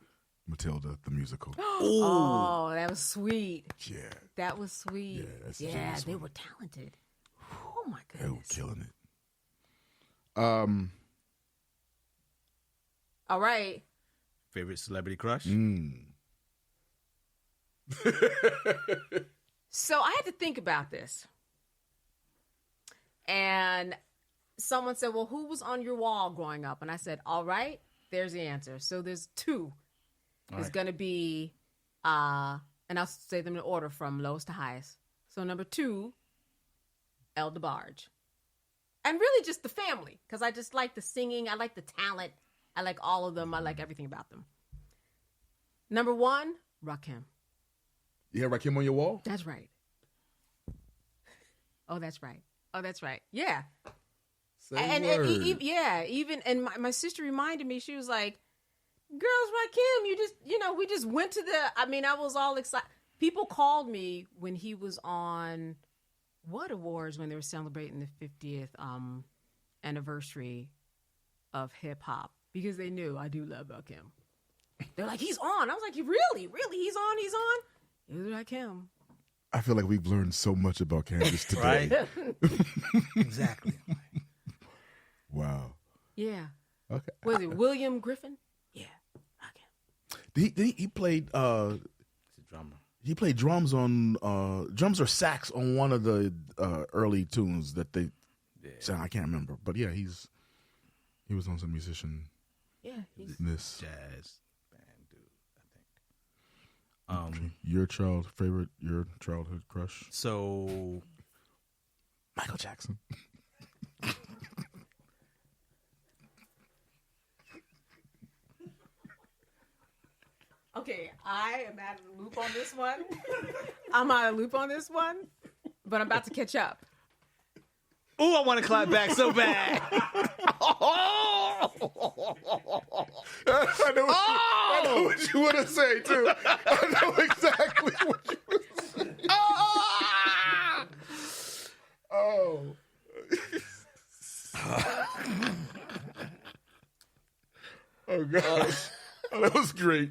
Matilda the musical. Oh, that was sweet. Yeah, That was sweet. Yeah, that's a Yeah, genius they one. were talented. Oh my they were goodness. killing it. All right. Favorite celebrity crush? So I had to think about this. And someone said, well, who was on your wall growing up? And I said, all right, there's the answer. So there's 2. There's going to be, and I'll say them in order from lowest to highest. So number 2, El DeBarge. And really just the family, because I just like the singing. I like the talent. I like all of them. I like everything about them. Number 1, Rakim. You have Rakim on your wall? That's right. Oh, that's right. Oh, that's right. Yeah. Say And word. even and my sister reminded me. She was like, "Girls, Rakim, we just went to the." I mean, I was all excited. People called me when he was on what awards when they were celebrating the 50th anniversary of hip hop because they knew I do love Rakim. They're like, "He's on." I was like, "Really? He's on? It was Rakim." I feel like we've learned so much about Candace today. Right? Exactly. Wow. Yeah. Okay. Was it William Griffin? Yeah. Rakim. He played He's a drummer. he played drums on drums or sax on one of the early tunes that they sang. I can't remember, but yeah, he was on some musician Yeah. He's this. Jazz band dude, I think. Your childhood crush? So Michael Jackson. Okay, I am out of the loop on this one. I'm out of the loop on this one, but I'm about to catch up. ooh, I want to clap back so bad. I know what you want to say too. I know exactly what you want to say. Oh. Oh gosh. Oh, that was great.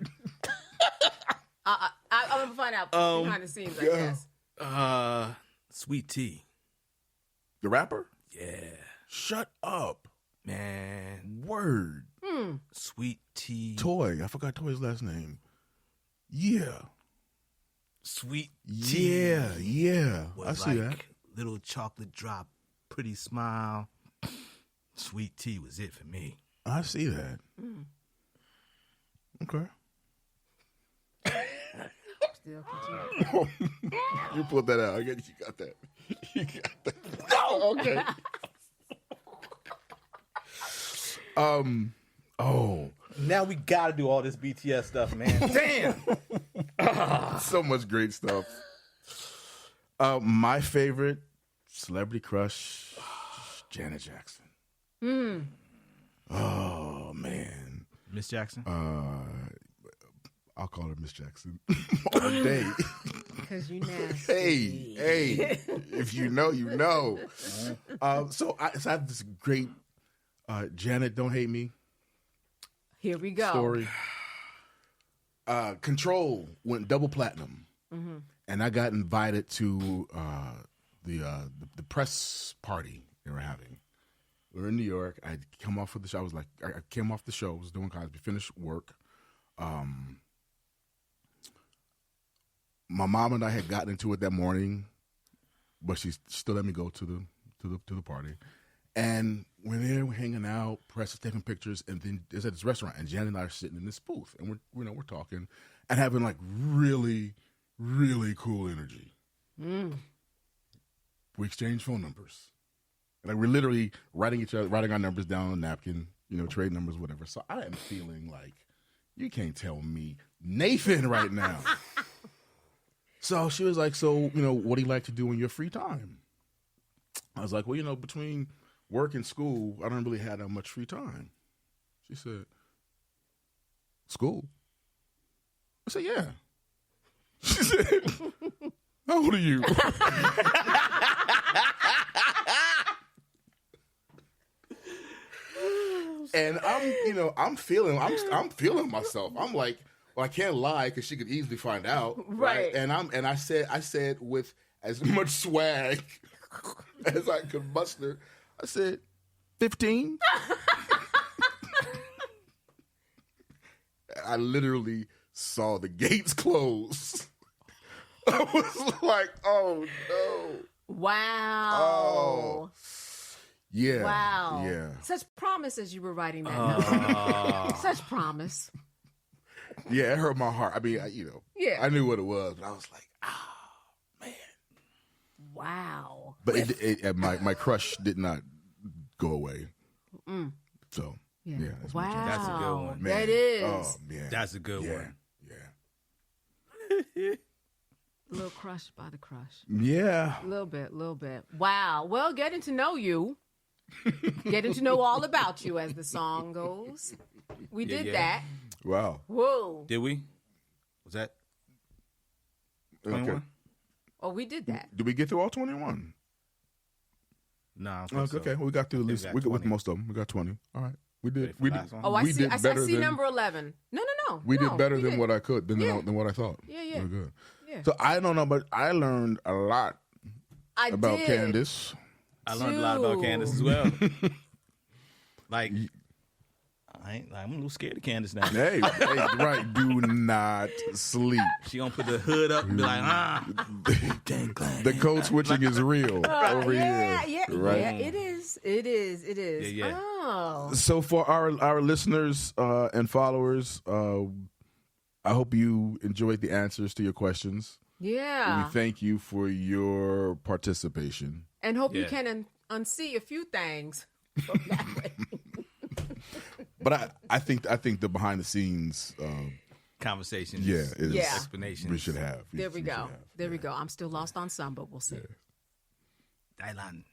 I'm gonna find out behind the scenes, I guess. Sweet Tea. The rapper? Yeah. Shut up. Man. Word. Sweet Tea. Toy. I forgot Toy's last name. Yeah. Sweet Tea. Yeah. I Was see like that. little chocolate drop, pretty smile. Sweet Tea was it for me. I see that. Okay. Still continue. You pulled that out. You got that. You got that. Oh, okay. Oh, Now we gotta do all this BTS stuff, man. Damn. so much great stuff. My favorite celebrity crush, Janet Jackson. Oh man, Miss Jackson. I'll call her Miss Jackson all day. Because you nasty. Hey, if you know, you know. So I have this great Janet, Don't Hate Me Here we go. story. Control went double platinum, and I got invited to the press party they were having. We were in New York. I come off of the show. I came off the show. Was doing Cosby. Finished work. My mom and I had gotten into it that morning. but she still let me go to the party. And we're there, we're hanging out, press is taking pictures, and then there's at this restaurant, and Janet and I are sitting in this booth, and we're talking and having like really, really cool energy. We exchange phone numbers. Like we're literally writing our numbers down on a napkin, trade numbers, whatever. So I am feeling like you can't tell me Nathan right now. So she was like, so, what do you like to do in your free time? I was like, well, between work and school, I don't really have that much free time. She said, school? I said, yeah. She said, how old are you? And I'm feeling myself. I'm like, well, I can't lie because she could easily find out, right? And I said with as much swag as I could muster, I said 15. I literally saw the gates close. I was like, oh no! Wow! Oh. Yeah. Wow. Yeah. Such promise as you were writing that note. Such promise. Yeah, it hurt my heart. I mean, yeah. I knew what it was, but I was like, man. Wow. But my crush did not go away. So, yeah. Wow. That's a good one. Man. That is. Oh, man. That's a good one. Yeah. A little crushed by the crush. Yeah. A little bit. Wow. Well, getting to know you. Getting to know all about you, as the song goes. We did that. Wow. Whoa. Did we? Was that 21? Okay. Oh, we did that. Did we get through all 21? No, I don't think so. Okay. Well, we got through at least. We got with most of them. We got 20. All right. We did. We did. Oh, I we see. did I better see than, number 11. No. We did better we than did. what I could than what I thought. Yeah. We're good. Yeah. So I don't know, but I learned a lot about did. Candace. I learned a lot about Candace as well. Like, I'm a little scared of Candace now. Hey, right. Do not sleep. She gonna put the hood up and be like, The code switching is real over here. Yeah, right? yeah, it is. Yeah. Oh. So for our listeners and followers, I hope you enjoyed the answers to your questions. Yeah. We thank you for your participation. And hope you Yeah. can unsee a few things from that way. But I think the behind the scenes conversations. is explanations. we should have. There we go. There we go. I'm still lost on some, but we'll see. Dylan.